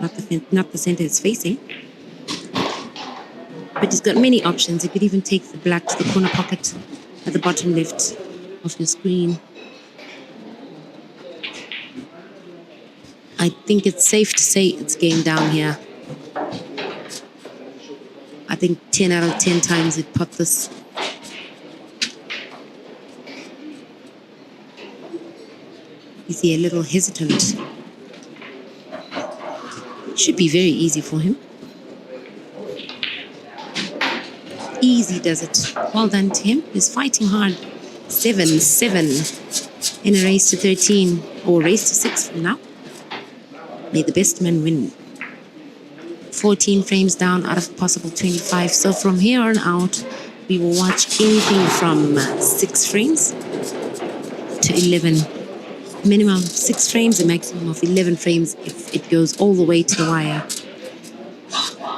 not the center it's facing. But he's got many options. He could even take the black to the corner pocket at the bottom left of your screen. I think it's safe to say it's game down here. I think 10 out of 10 times it pot this. Is he a little hesitant? Should be very easy for him. Easy does it. Well done to him. He's fighting hard. 7-7 in a race to 13 or race to 6 from now. May the best man win. 14 frames down out of possible 25. So from here on out, we will watch anything from 6 frames to 11. Minimum 6 frames, a maximum of 11 frames if it goes all the way to the wire.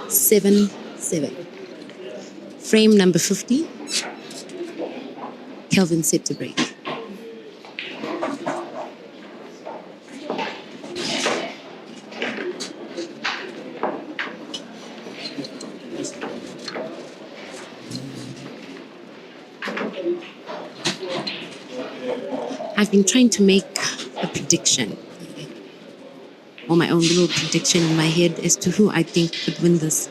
7-7. Frame number 50. Kelvin set to break. I've been trying to make a prediction, or my own little prediction in my head as to who I think could win this.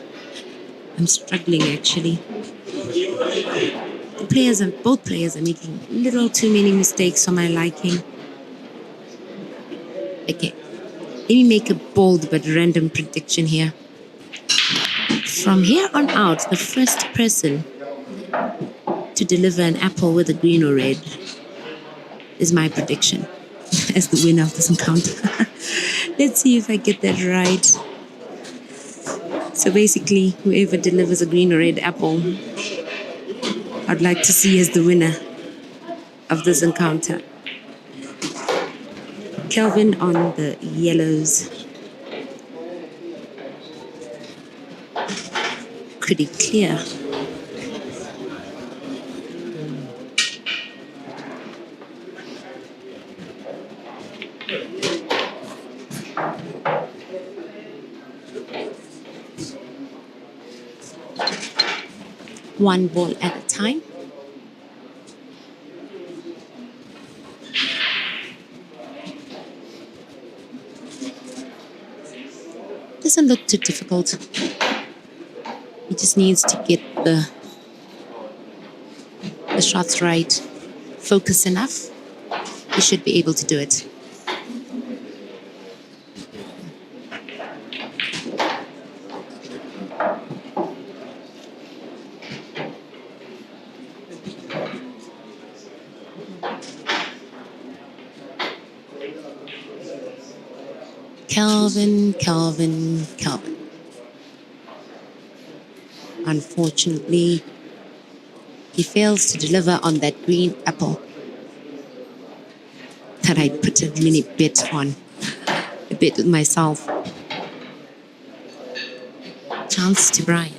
I'm struggling actually. Both players are making little too many mistakes for my liking. Okay, let me make a bold but random prediction here. From here on out, the first person to deliver an apple with a green or red is my prediction as the winner of this encounter. Let's see if I get that right. So basically, whoever delivers a green or red apple, I'd like to see as the winner of this encounter. Kelvin on the yellows. Pretty clear. One ball at a time. Doesn't look too difficult. He just needs to get the shots right, focus enough. He should be able to do it. Kelvin, Kelvin, Kelvin. Unfortunately, he fails to deliver on that green apple that I put a mini bet on. A bet with myself. Chance to Brian.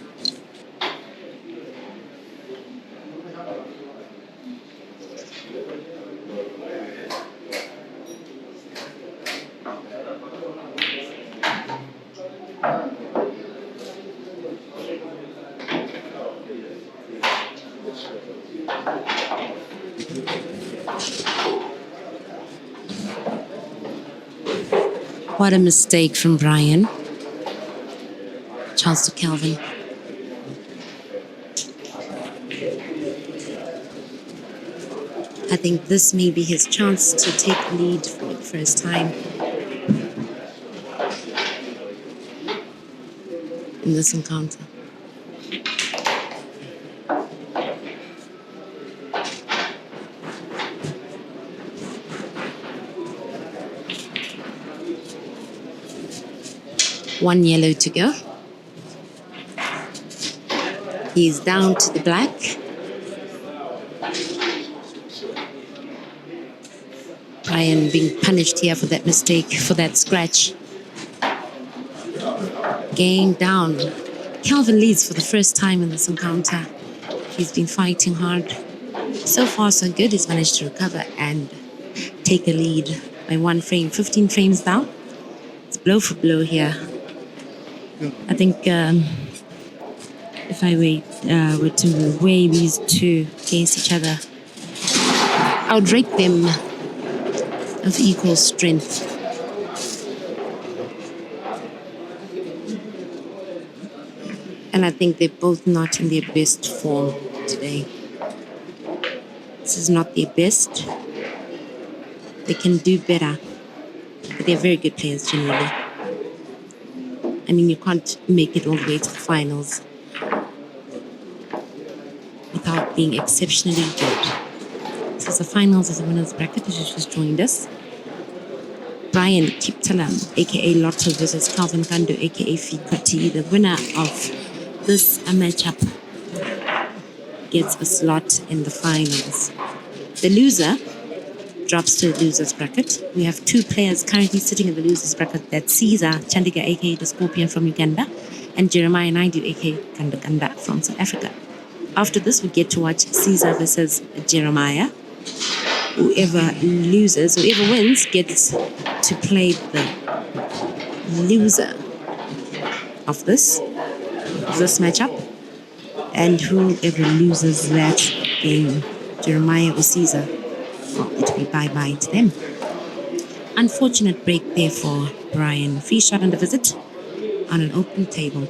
What a mistake from Brian. Chance to Kelvin. I think this may be his chance to take lead for the first time in this encounter. One yellow to go. He's down to the black. Brian being punished here for that mistake, for that scratch. Game down. Kelvin leads for the first time in this encounter. He's been fighting hard. So far, so good. He's managed to recover and take a lead by 1 frame. 15 frames down. It's blow for blow here. I think if I were to weigh these two against each other, I would rate them of equal strength. And I think they're both not in their best form today. This is not their best. They can do better, but they're very good players generally. I mean, you can't make it all the way to the finals without being exceptionally good. This is the finals of the winners bracket, which has just joined us. Brian Kiptalam, aka Lotto, versus Kelvin Kando, aka Fikoti. The winner of this matchup gets a slot in the finals. The loser drops to the loser's bracket. We have 2 players currently sitting in the loser's bracket. That's Caesar Chandiga, aka the Scorpion from Uganda, and Jeremiah Naidu, aka Kanda Kanda from South Africa. After this, we get to watch Caesar versus Jeremiah. Whoever wins gets to play the loser of this matchup. And whoever loses that game, Jeremiah or Caesar, well, it'll be bye-bye to them. Unfortunate break there for Brian. Free shot on the visit on an open table.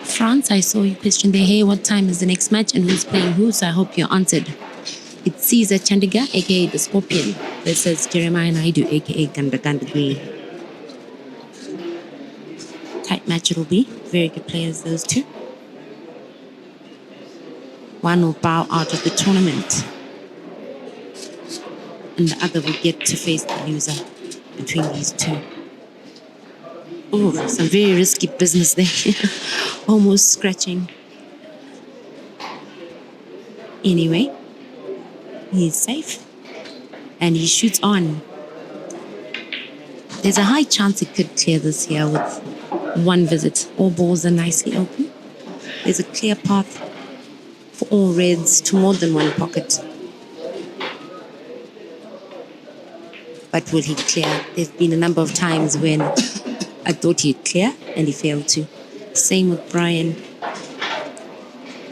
France, I saw you question there. Hey, what time is the next match and who's playing who? So I hope you answered. It's Caesar Chandiga, aka the Scorpion, versus Jeremiah Naidu, aka Ganda Ganda Green. Tight match it'll be. Very good players, those two. One will bow out of the tournament, and the other will get to face the loser between these two. Oh, some very risky business there. Almost scratching. Anyway, he's safe and he shoots on. There's a high chance he could clear this here with one visit. All balls are nicely open. There's a clear path for all reds to more than one pocket. But will he clear? There have been a number of times when I thought he'd clear and he failed to. Same with Brian.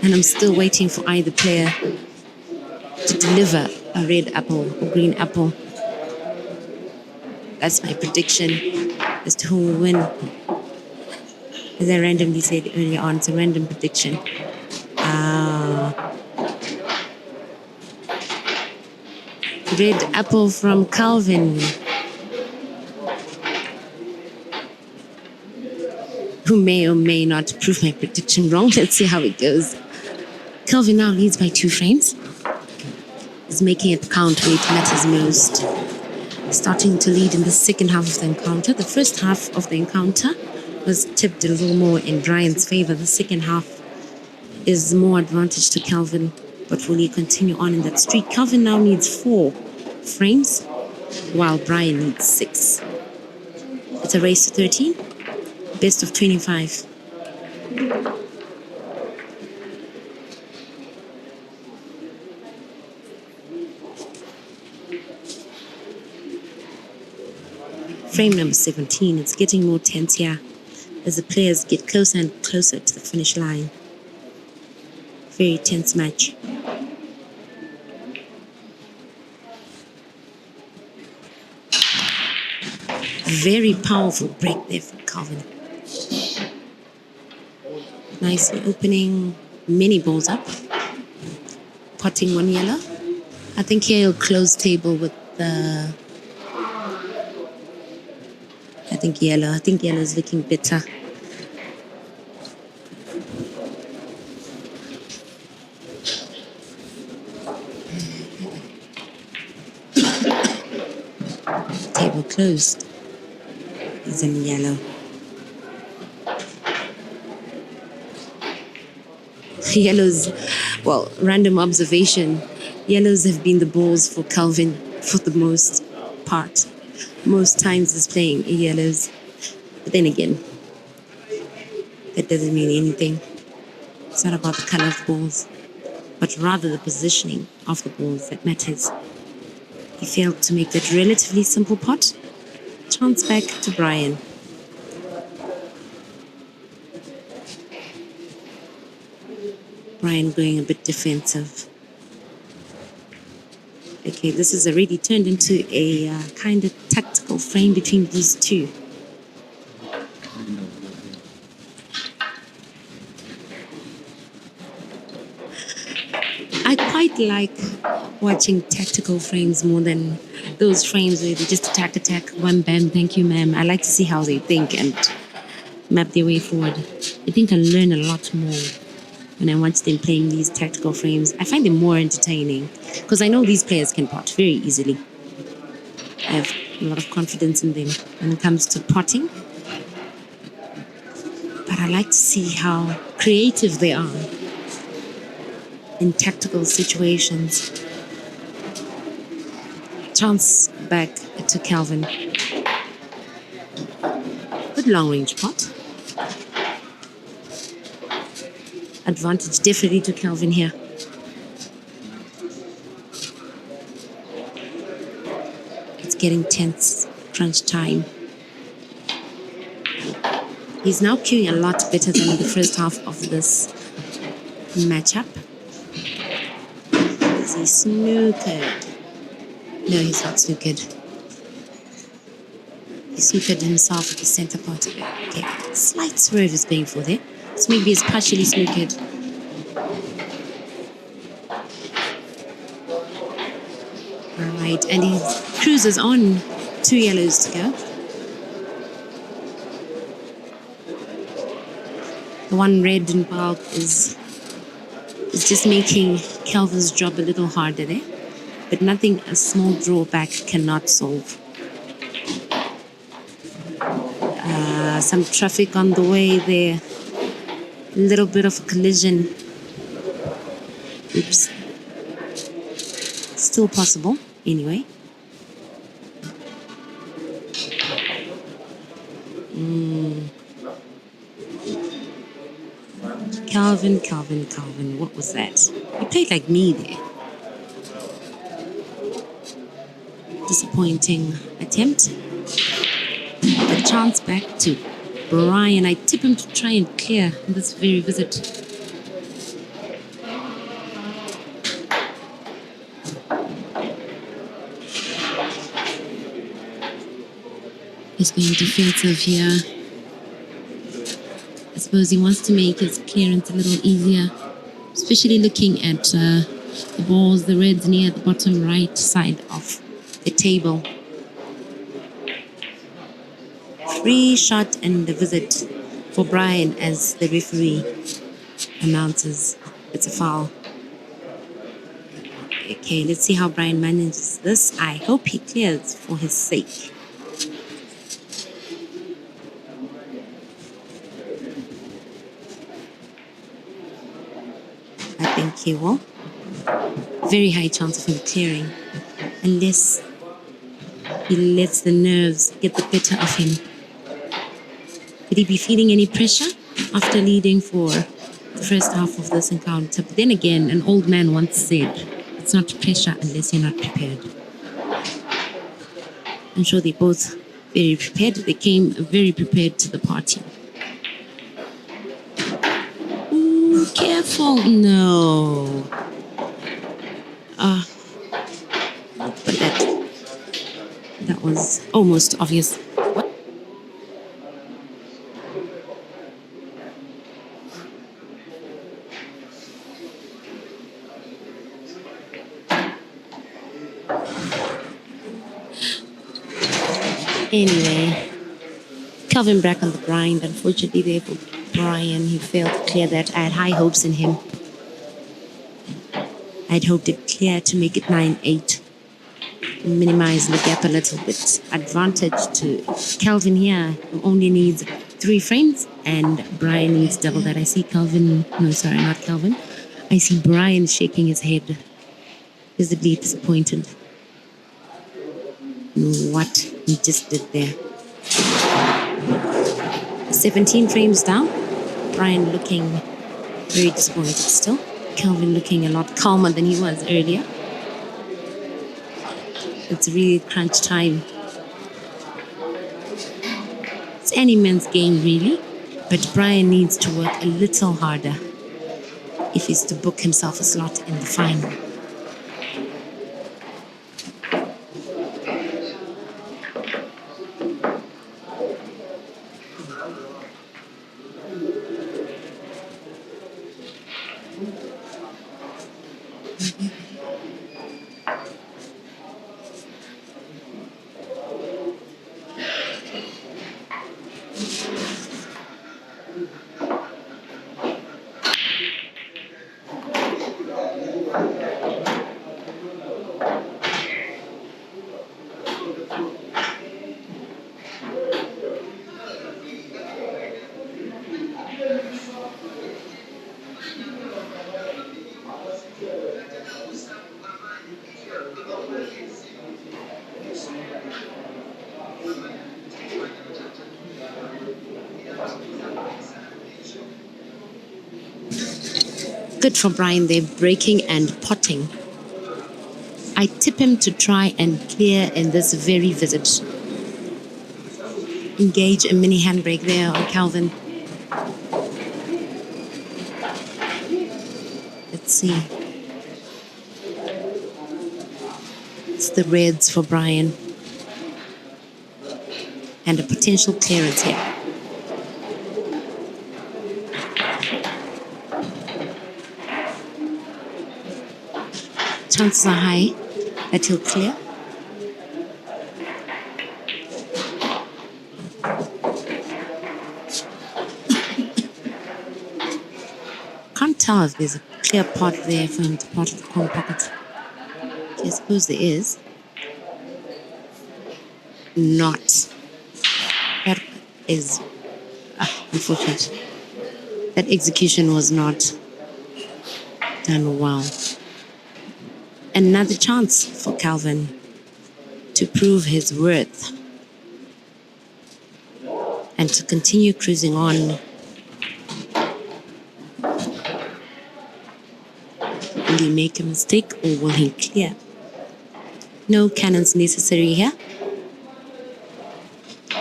And I'm still waiting for either player to deliver a red apple or green apple. That's my prediction as to who will win. As I randomly said earlier on, it's a random prediction. Red apple from Kelvin, who may or may not prove my prediction wrong. Let's see how it goes. Kelvin now leads by 2 frames. is making it count where it matters most. Starting to lead in the second half of the encounter. The first half of the encounter was tipped a little more in Brian's favor. The second half is more advantage to Kelvin, but will he continue on in that streak? Kelvin now needs 4 frames, while Brian needs 6. It's a race to 13, best of 25. Frame number 17, it's getting more tense here as the players get closer and closer to the finish line. Very tense match. Very powerful break there from Kelvin. Nicely opening many balls up. Potting 1 yellow. I think he'll close table with the... I think yellow is looking better. Table closed. He's in yellow. Yellows, well, random observation. Yellows have been the balls for Kelvin for the most part. Most times he's playing yellows. But then again, that doesn't mean anything. It's not about the color of the balls, but rather the positioning of the balls that matters. He failed to make that relatively simple pot. Chance back to Brian. Brian going a bit defensive. Okay, this has already turned into a kind of tactical frame between these two. I quite like watching tactical frames more than those frames where they just attack, one bam, thank you ma'am. I like to see how they think and map their way forward. I think I learn a lot more when I watch them playing these tactical frames. I find them more entertaining because I know these players can pot very easily. I have a lot of confidence in them when it comes to potting. But I like to see how creative they are in tactical situations. Chance back to Kelvin. Good long range pot. Advantage definitely to Kelvin here. It's getting tense. Crunch time. He's now queuing a lot better than in the first half of this matchup. Is he snookered? No, he's not snookered. He snookered himself at the center part of it. Okay, slight swerve is going for there. So maybe he's partially snookered. Alright, and he cruises on. 2 yellows to go. The one red in bulk is just making Kelvin's job a little harder there. But nothing a small drawback cannot solve. Some traffic on the way there. A little bit of a collision. Oops. Still possible, anyway. Kelvin, what was that? You played like me there. Disappointing attempt. The chance back to Brian. I tip him to try and clear this very visit. He's going defensive here. I suppose he wants to make his clearance a little easier, especially looking at the balls, the reds near the bottom right side of the table. Free shot and the visit for Brian as the referee announces it's a foul. Okay, let's see how Brian manages this. I hope he clears for his sake. I think he will. Very high chance of him clearing, unless he lets the nerves get the better of him. Could he be feeling any pressure after leading for the first half of this encounter? But then again, an old man once said, it's not pressure unless you're not prepared. I'm sure they're both very prepared. They came very prepared to the party. Ooh, careful. No. But that was almost obvious. What? Anyway, Kelvin back on the grind. Unfortunately, there for Brian, he failed to clear that. I had high hopes in him. I'd hoped it clear to make it 9-8. Minimize the gap a little bit. Advantage to Kelvin here, who only needs 3 frames, and Brian needs double that. I see Kelvin, no, sorry, not Kelvin. I see Brian shaking his head, visibly disappointed in what he just did there. 17 frames down. Brian looking very disappointed still. Kelvin looking a lot calmer than he was earlier. It's really crunch time. It's any man's game, really. But Brian needs to work a little harder if he's to book himself a slot in the final. Good for Brian there, breaking and potting. I tip him to try and clear in this very visit. Engage a mini handbrake there on Kelvin. Let's see. It's the reds for Brian. And a potential clearance here. Chances are high that he'll clear. Can't tell if there's a clear pot there for him to pot the corner pocket. Okay, I suppose there is. Not. That is unfortunate. That execution was not done well. Another chance for Kelvin to prove his worth and to continue cruising on. Will he make a mistake or will he clear? No cannons necessary here.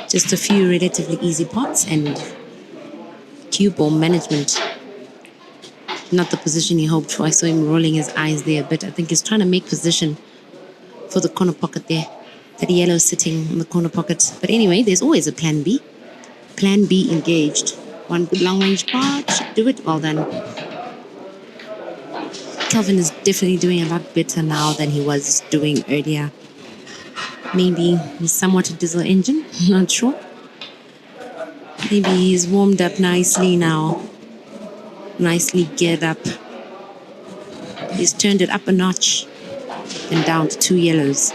Just a few relatively easy pots and cue ball management. Not the position he hoped for. I saw him rolling his eyes there a bit. I think he's trying to make position for the corner pocket there. That yellow sitting in the corner pocket. But anyway, there's always a plan B. Plan B engaged. One good long range pot. Should do it. Well done. Kelvin is definitely doing a lot better now than he was doing earlier. Maybe he's somewhat a diesel engine. Not sure. Maybe he's warmed up nicely now. Nicely geared up. He's turned it up a notch. and down to 2 yellows.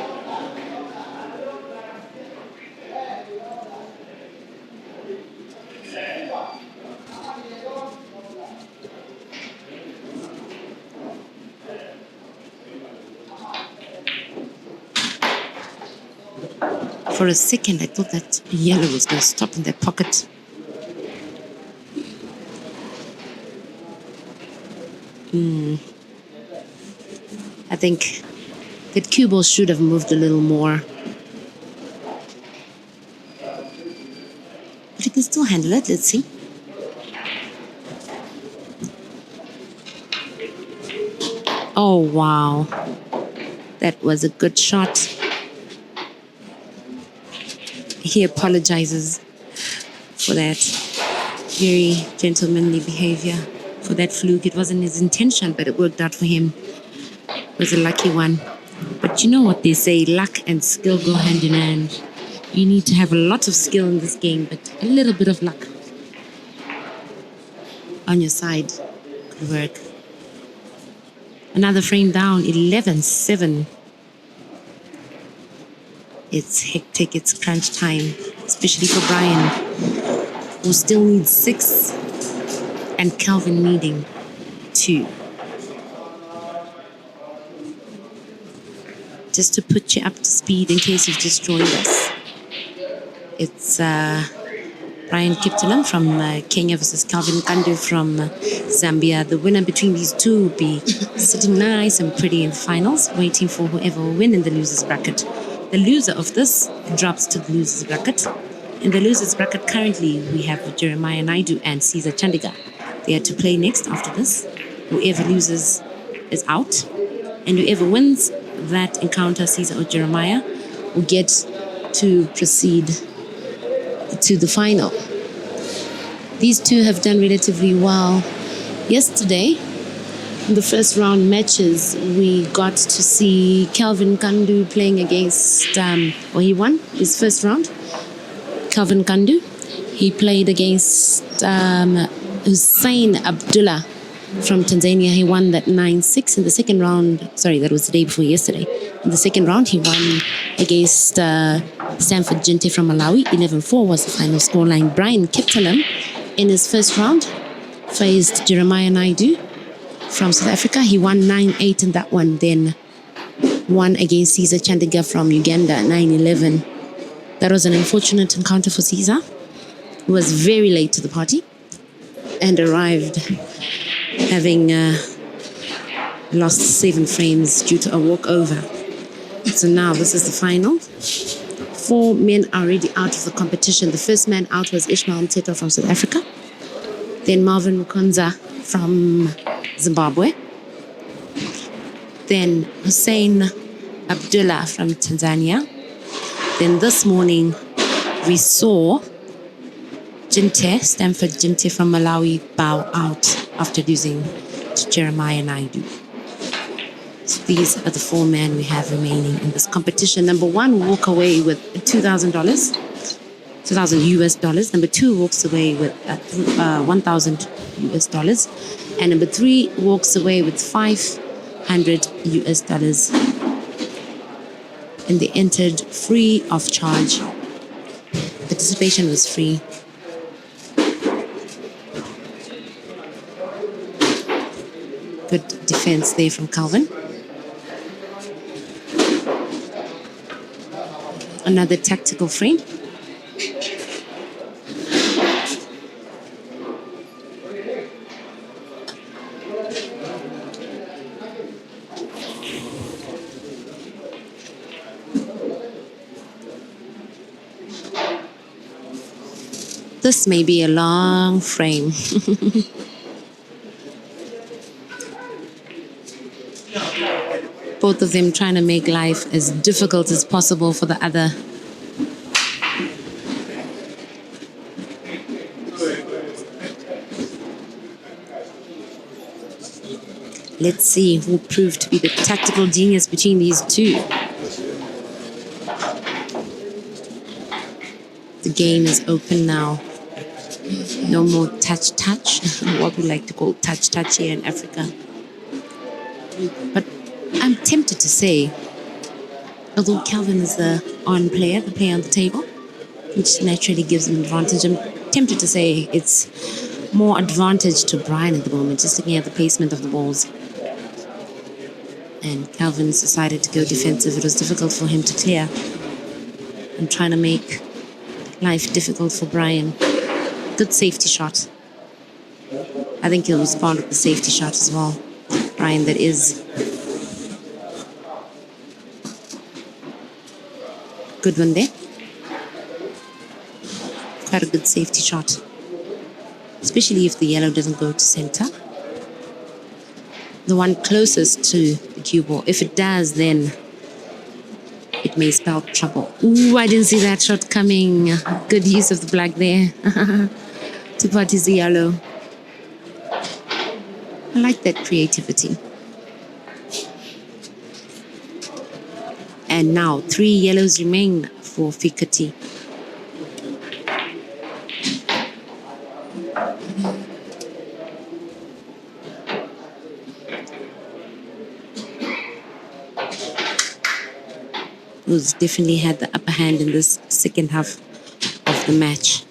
For a second, I thought that yellow was going to stop in their pocket. I think that cue ball should have moved a little more. But you can still handle it. Let's see. Oh, wow. That was a good shot. He apologizes for that. Very gentlemanly behavior for that fluke. It wasn't his intention, but it worked out for him. It was a lucky one. But you know what they say, luck and skill go hand in hand. You need to have a lot of skill in this game, but a little bit of luck on your side could work. Another frame down, 11-7. It's hectic, it's crunch time, especially for Brian, who still needs 6 and Kelvin needing 2. Just to put you up to speed in case you've just joined us. It's Brian Kiptolam from Kenya versus Kelvin Kandu from Zambia. The winner between these two will be sitting nice and pretty in the finals, waiting for whoever will win in the losers bracket. The loser of this drops to the losers bracket. In the losers bracket currently, we have Jeremiah Naidu and Caesar Chandiga. They are to play next after this. Whoever loses is out. And whoever wins that encounter, Caesar or Jeremiah, will get to proceed to the final. These two have done relatively well. Yesterday, in the first round matches, we got to see Kelvin Kandu playing against, he won his first round. Kelvin Kandu. He played against Hussein Abdullah from Tanzania. He won that 9-6 in the second round. Sorry, that was the day before yesterday. In the second round, he won against Stanford Jinte from Malawi. 11-4 was the final scoreline. Brian Kiptolam, in his first round, faced Jeremiah Naidu from South Africa. He won 9-8 in that one. Then won against Caesar Chandiga from Uganda, 9-11. That was an unfortunate encounter for Caesar, who was very late to the party and arrived having lost 7 frames due to a walkover. So now this is the final. 4 men are already out of the competition. The first man out was Ishmael Mteto from South Africa. Then Marvin Mukonza from Zimbabwe. Then Hussein Abdullah from Tanzania. Then this morning we saw Stanford Jinte from Malawi bow out after losing to Jeremiah Naidu. So these are the 4 men we have remaining in this competition. Number 1 will walk away with $2,000, $2,000 US dollars. Number 2 walks away with $1,000 US dollars. And number 3 walks away with $500 US dollars. And they entered free of charge. Participation was free. Good defense there from Kelvin. Another tactical frame. This may be a long frame. Both of them trying to make life as difficult as possible for the other. Let's see who proved to be the tactical genius between these two. The game is open now. No more touch, what we like to call touch here in Africa. But I'm tempted to say, although Kelvin is the player, the player on the table, which naturally gives him advantage, I'm tempted to say it's more advantage to Brian at the moment, just looking at the placement of the balls. And Kelvin's decided to go defensive. It was difficult for him to clear. I'm trying to make life difficult for Brian. Good safety shot. I think he'll respond with the safety shot as well. Brian, that is. Good one there. Quite a good safety shot. Especially if the yellow doesn't go to center. The one closest to the cue ball. If it does, then it may spell trouble. Ooh, I didn't see that shot coming. Good use of the black there. To parties the yellow. I like that creativity. And now 3 yellows remain for Fikoti. Who's definitely had the upper hand in this second half of the match.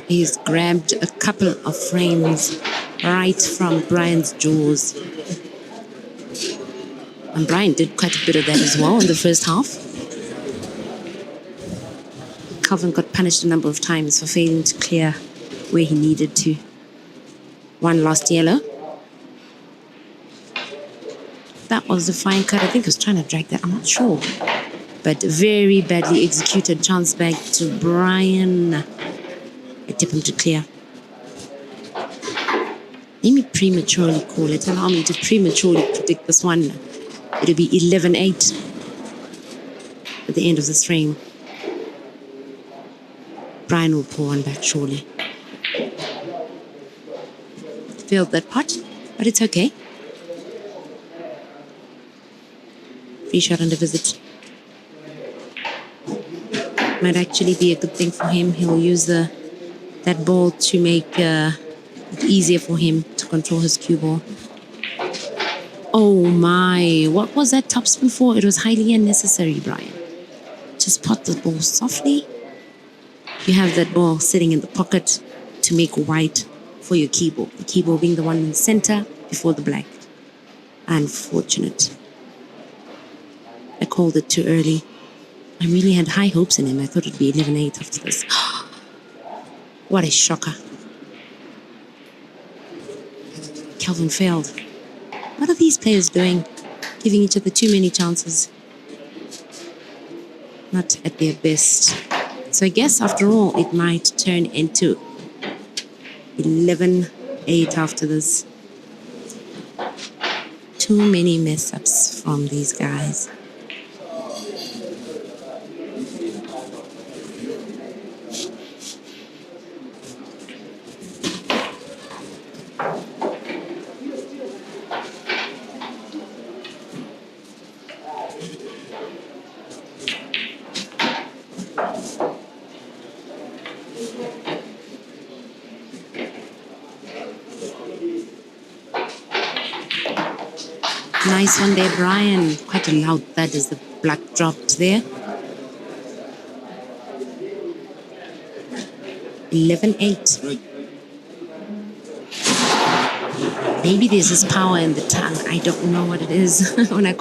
He's grabbed a couple of frames right from Brian's jaws. And Brian did quite a bit of that as well in the first half. Kelvin got punished a number of times for failing to clear where he needed to. One lost yellow. That was a fine cut. I think he was trying to drag that. I'm not sure. But very badly executed. Chance back to Brian. I tip him to clear. Let me prematurely call it. Allow me to prematurely predict this one. It'll be 11-8 at the end of this frame. Brian will pull one back surely. Failed that putt, but it's okay. Free shot under visit. Might actually be a good thing for him. He'll use that ball to make it easier for him to control his cue ball. Oh my, what was that topspin for? It was highly unnecessary, Brian. Just pot the ball softly. You have that ball sitting in the pocket to make white for your key ball. The key ball being the one in the center before the black. Unfortunate. I called it too early. I really had high hopes in him. I thought it'd be 11-8 after this. What a shocker. Kelvin failed. What are these players doing? Giving each other too many chances. Not at their best. So I guess after all, it might turn into 11-8 after this. Too many mess-ups from these guys. Nice one there, Brian. Quite a loud thud as the black dropped there. 11-8. Maybe there's this power in the tongue. I don't know what it is. when I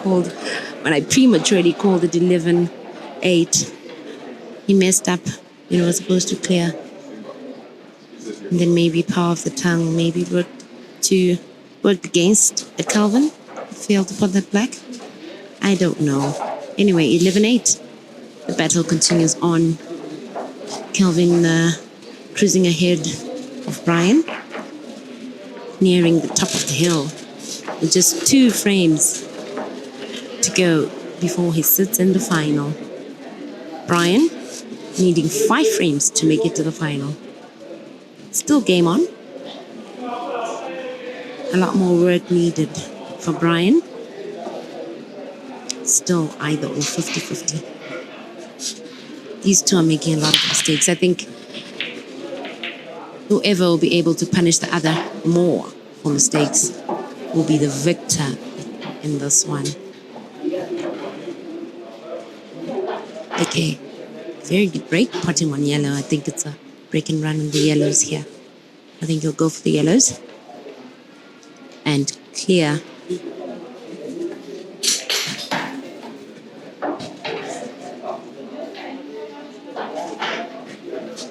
prematurely called it 11-8, he messed up. Was supposed to clear. And then maybe power of the tongue maybe worked against the Kelvin. Failed to put that black. I don't know. Anyway, 11-8. The battle continues on. Kelvin cruising ahead of Brian, nearing the top of the hill with just 2 frames to go before he sits in the final. Brian needing 5 frames to make it to the final. Still game on. A lot more work needed for Brian. Still either or 50-50. These two are making a lot of mistakes. I think Whoever will be able to punish the other more for mistakes will be the victor in this one. Okay, very good break, potting on yellow. I think it's a break and run on the yellows here. I think you'll go for the yellows and clear.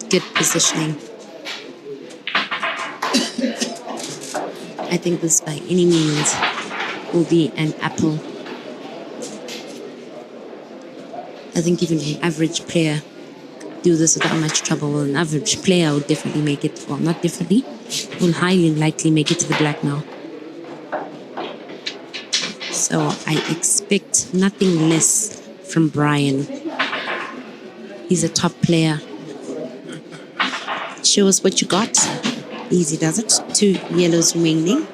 Good positioning. I think this by any means will be an apple. I think even an average player could do this without much trouble. Well, an average player would definitely make it, well, not definitely, will highly likely make it to the black now. So I expect nothing less from Brian. He's a top player. Show us what you got. Easy does it. 2 yellows remaining.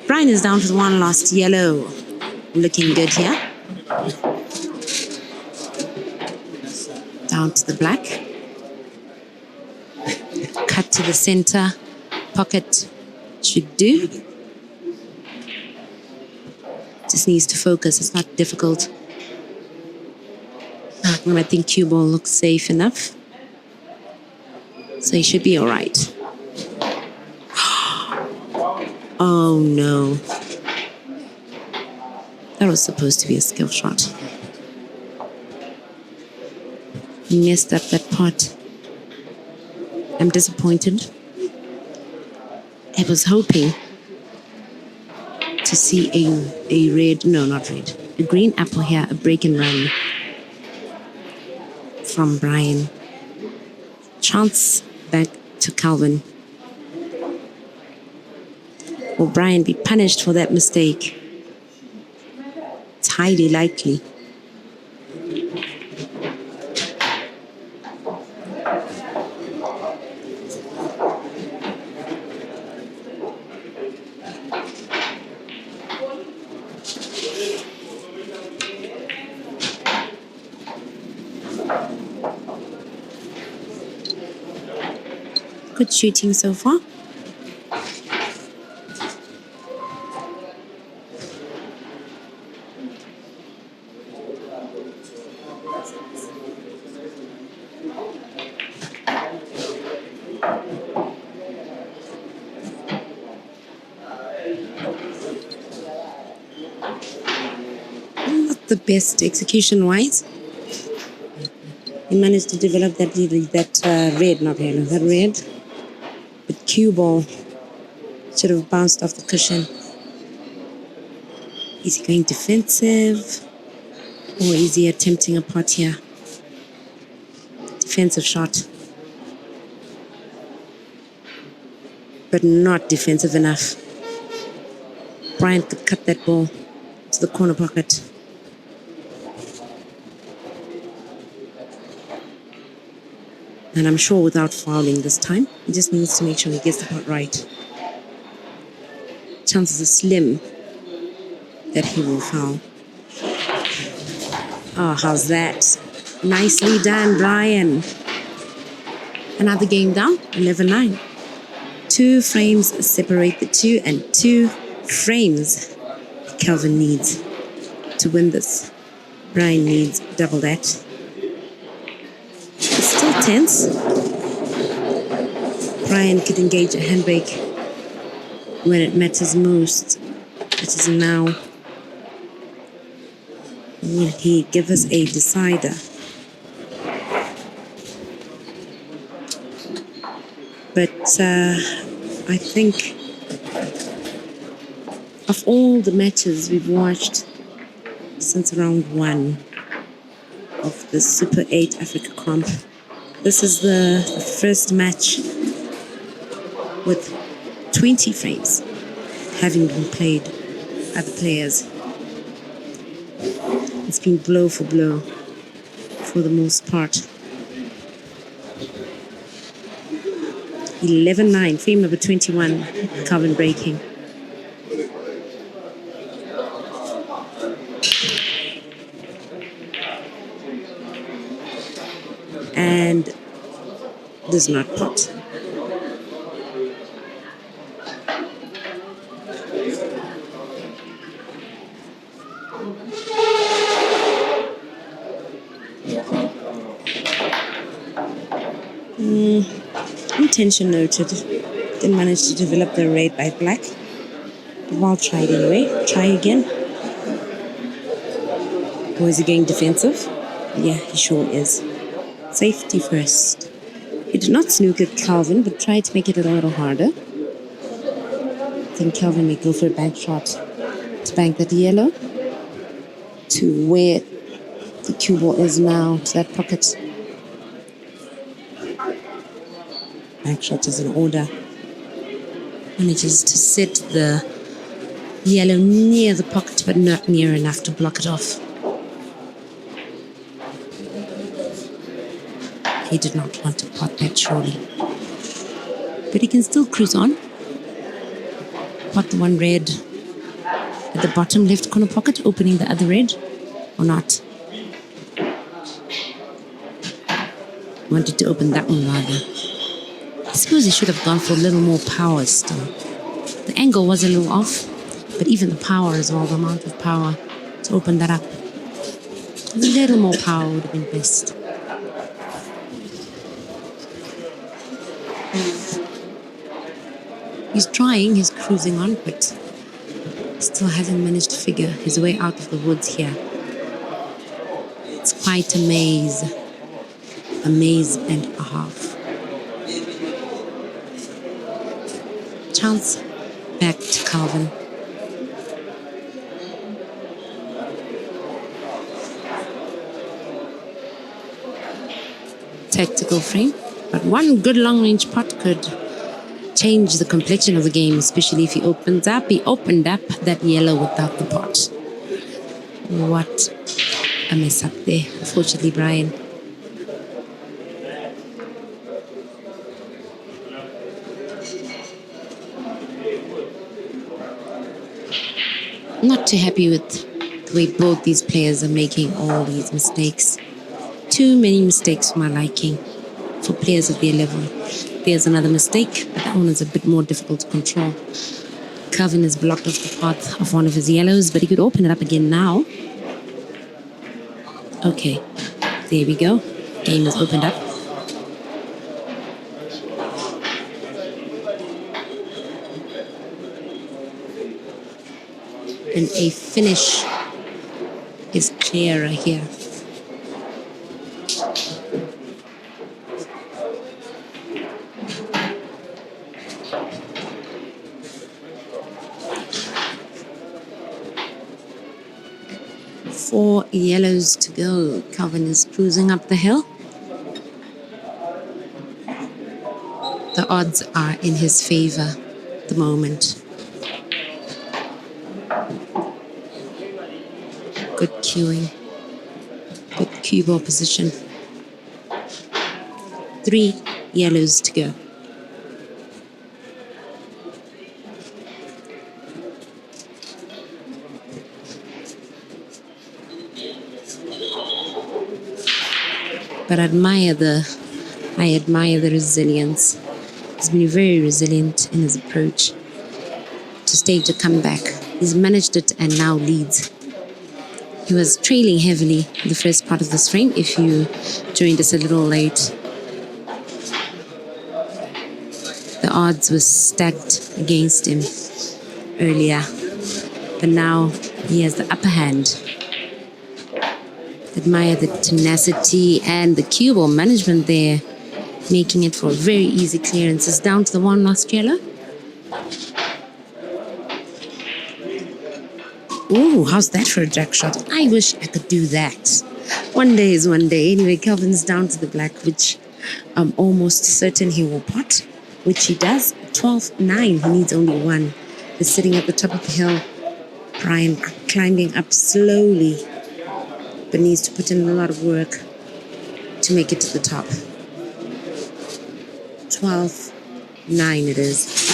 Brian is down to 1 last yellow. Looking good here. Down to the black. Cut to the center. Pocket should do. Just needs to focus. It's not difficult. And I think cue ball looks safe enough. So he should be all right. Oh no. That was supposed to be a skill shot. He messed up that pot. I'm disappointed. I was hoping to see a red, no, not red, a green apple here, a break and run from Brian. Chance back to Kelvin. Will Brian be punished for that mistake? It's highly likely. Good shooting so far. Not the best execution-wise. He managed to develop that red, not yellow, that red. But cue ball should have bounced off the cushion. Is he going defensive? Or is he attempting a pot here? Defensive shot. But not defensive enough. Brian could cut that ball to the corner pocket. And I'm sure without fouling this time. He just needs to make sure he gets the pot right. Chances are slim that he will foul. Oh, how's that? Nicely done, Brian. Another game down, 11-9. 2 frames separate the two, and 2 frames Kelvin needs to win this. Brian needs double that. It's still tense. Brian could engage a handbrake when it matters most. It is now. Will he give us a decider? But I think of all the matches we've watched since round 1 of the Super 8 Africa Comp, this is the first match with 20 frames having been played by the players. It's been blow for blow for the most part. 11-9, frame number 21, Kelvin breaking. And does not pot. Intention noted. Didn't manage to develop the red by black. But I'll try it anyway. Try again. Or is he going defensive? Yeah, he sure is. Safety first. He did not snook at Kelvin, but tried to make it a little harder. Then Kelvin may go for a bank shot to bank that yellow to where the cue ball is now, to that pocket. Bank shot is in order. Manages to set the yellow near the pocket, but not near enough to block it off. He did not want to pot that surely. But he can still cruise on. Pot the one red at the bottom left corner pocket, opening the other red, or not. Wanted to open that one rather. I suppose he should have gone for a little more power still. The angle was a little off, but even the power as well, the amount of power to open that up. A little more power would have been best. He's trying, he's cruising on, but still hasn't managed to figure his way out of the woods here. It's quite a maze and a half. Chance back to Kelvin. Tactical frame, but one good long-range pot could change the complexion of the game, especially if he opened up that yellow without the pot. What a mess up there, unfortunately, Brian. Not too happy with the way both these players are making all these mistakes. Too many mistakes for my liking for players of their level. There's another mistake, but that one is a bit more difficult to control. Kelvin has blocked off the path of one of his yellows, but he could open it up again now. Okay, there we go. Game is opened up. And a finish is clearer here. Four yellows to go. Kelvin is cruising up the hill. The odds are in his favor at the moment. Good cueing. Good cue ball position. 3 yellows to go. But I admire the resilience. He's been very resilient in his approach to stage a comeback. He's managed it and now leads. He was trailing heavily in the first part of this frame, if you joined us a little late. The odds were stacked against him earlier, but now he has the upper hand. Admire the tenacity and the cue ball management there, making it for very easy clearances down to the one last yellow. Ooh, how's that for a jack shot? I wish I could do that. One day is one day. Anyway, Kelvin's down to the black, which I'm almost certain he will pot, which he does. 12-9, he needs only one. He's sitting at the top of the hill. Brian climbing up slowly. but needs to put in a lot of work to make it to the top. 12-9 it is.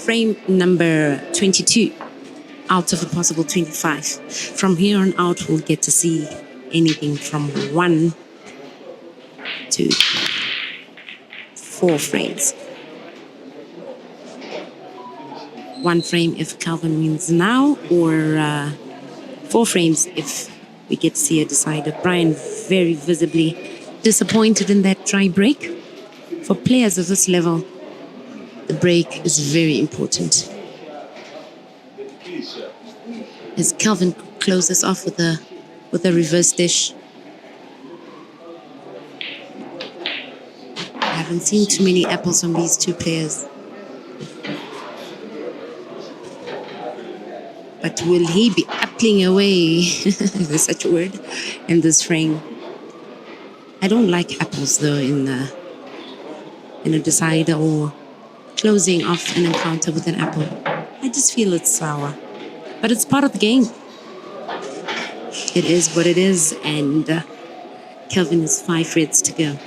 Frame number 22 out of a possible 25. From here on out, we'll get to see anything from 1 to 4 frames. 1 frame if Kelvin wins now, or 4 frames if we get to see a decider. Brian very visibly disappointed in that dry break. For players of this level, the break is very important. As Kelvin closes off with a reverse dish. I haven't seen too many apples from these two players. But will he be appling away, if there's such a word, in this frame? I don't like apples though in a decider or closing off an encounter with an apple. I just feel it's sour. But it's part of the game. It is what it is, and Kelvin has 5 reds to go.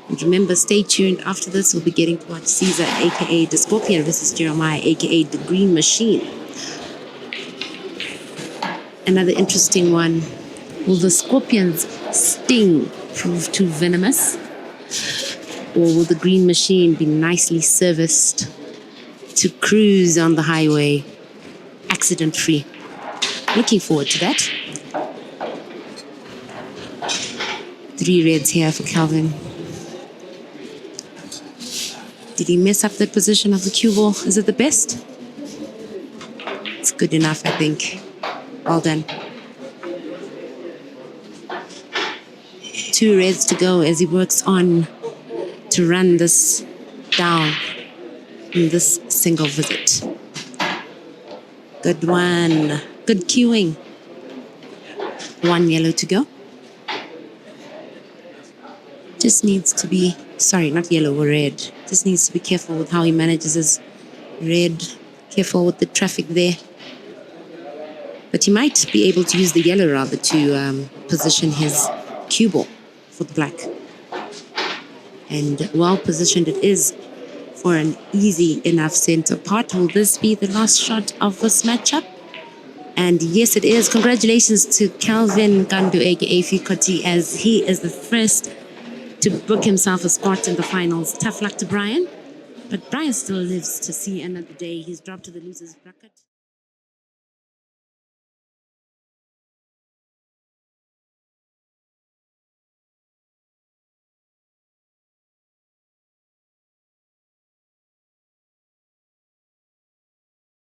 And remember, stay tuned. After this, we'll be getting to watch Caesar, a.k.a. the Scorpion, versus Jeremiah, a.k.a. the Green Machine. Another interesting one. Will the Scorpion's sting prove too venomous? Or will the Green Machine be nicely serviced to cruise on the highway accident-free? Looking forward to that. 3 reds here for Kelvin. Did he mess up the position of the cue ball? Is it the best? It's good enough, I think. Well done. 2 reds to go as he works on to run this down in this single visit. Good one. Good cueing. 1 yellow to go. Just needs to be, sorry, not yellow or red. Just needs to be careful with how he manages his red. Careful with the traffic there. But he might be able to use the yellow rather to position his cue ball for the black. And well positioned it is for an easy enough center part. Will this be the last shot of this matchup? And yes, it is. Congratulations to Kelvin Gandu, aka Fikoti, as he is the first to book himself a spot in the finals. Tough luck to Brian. But Brian still lives to see another day. He's dropped to the losers bracket.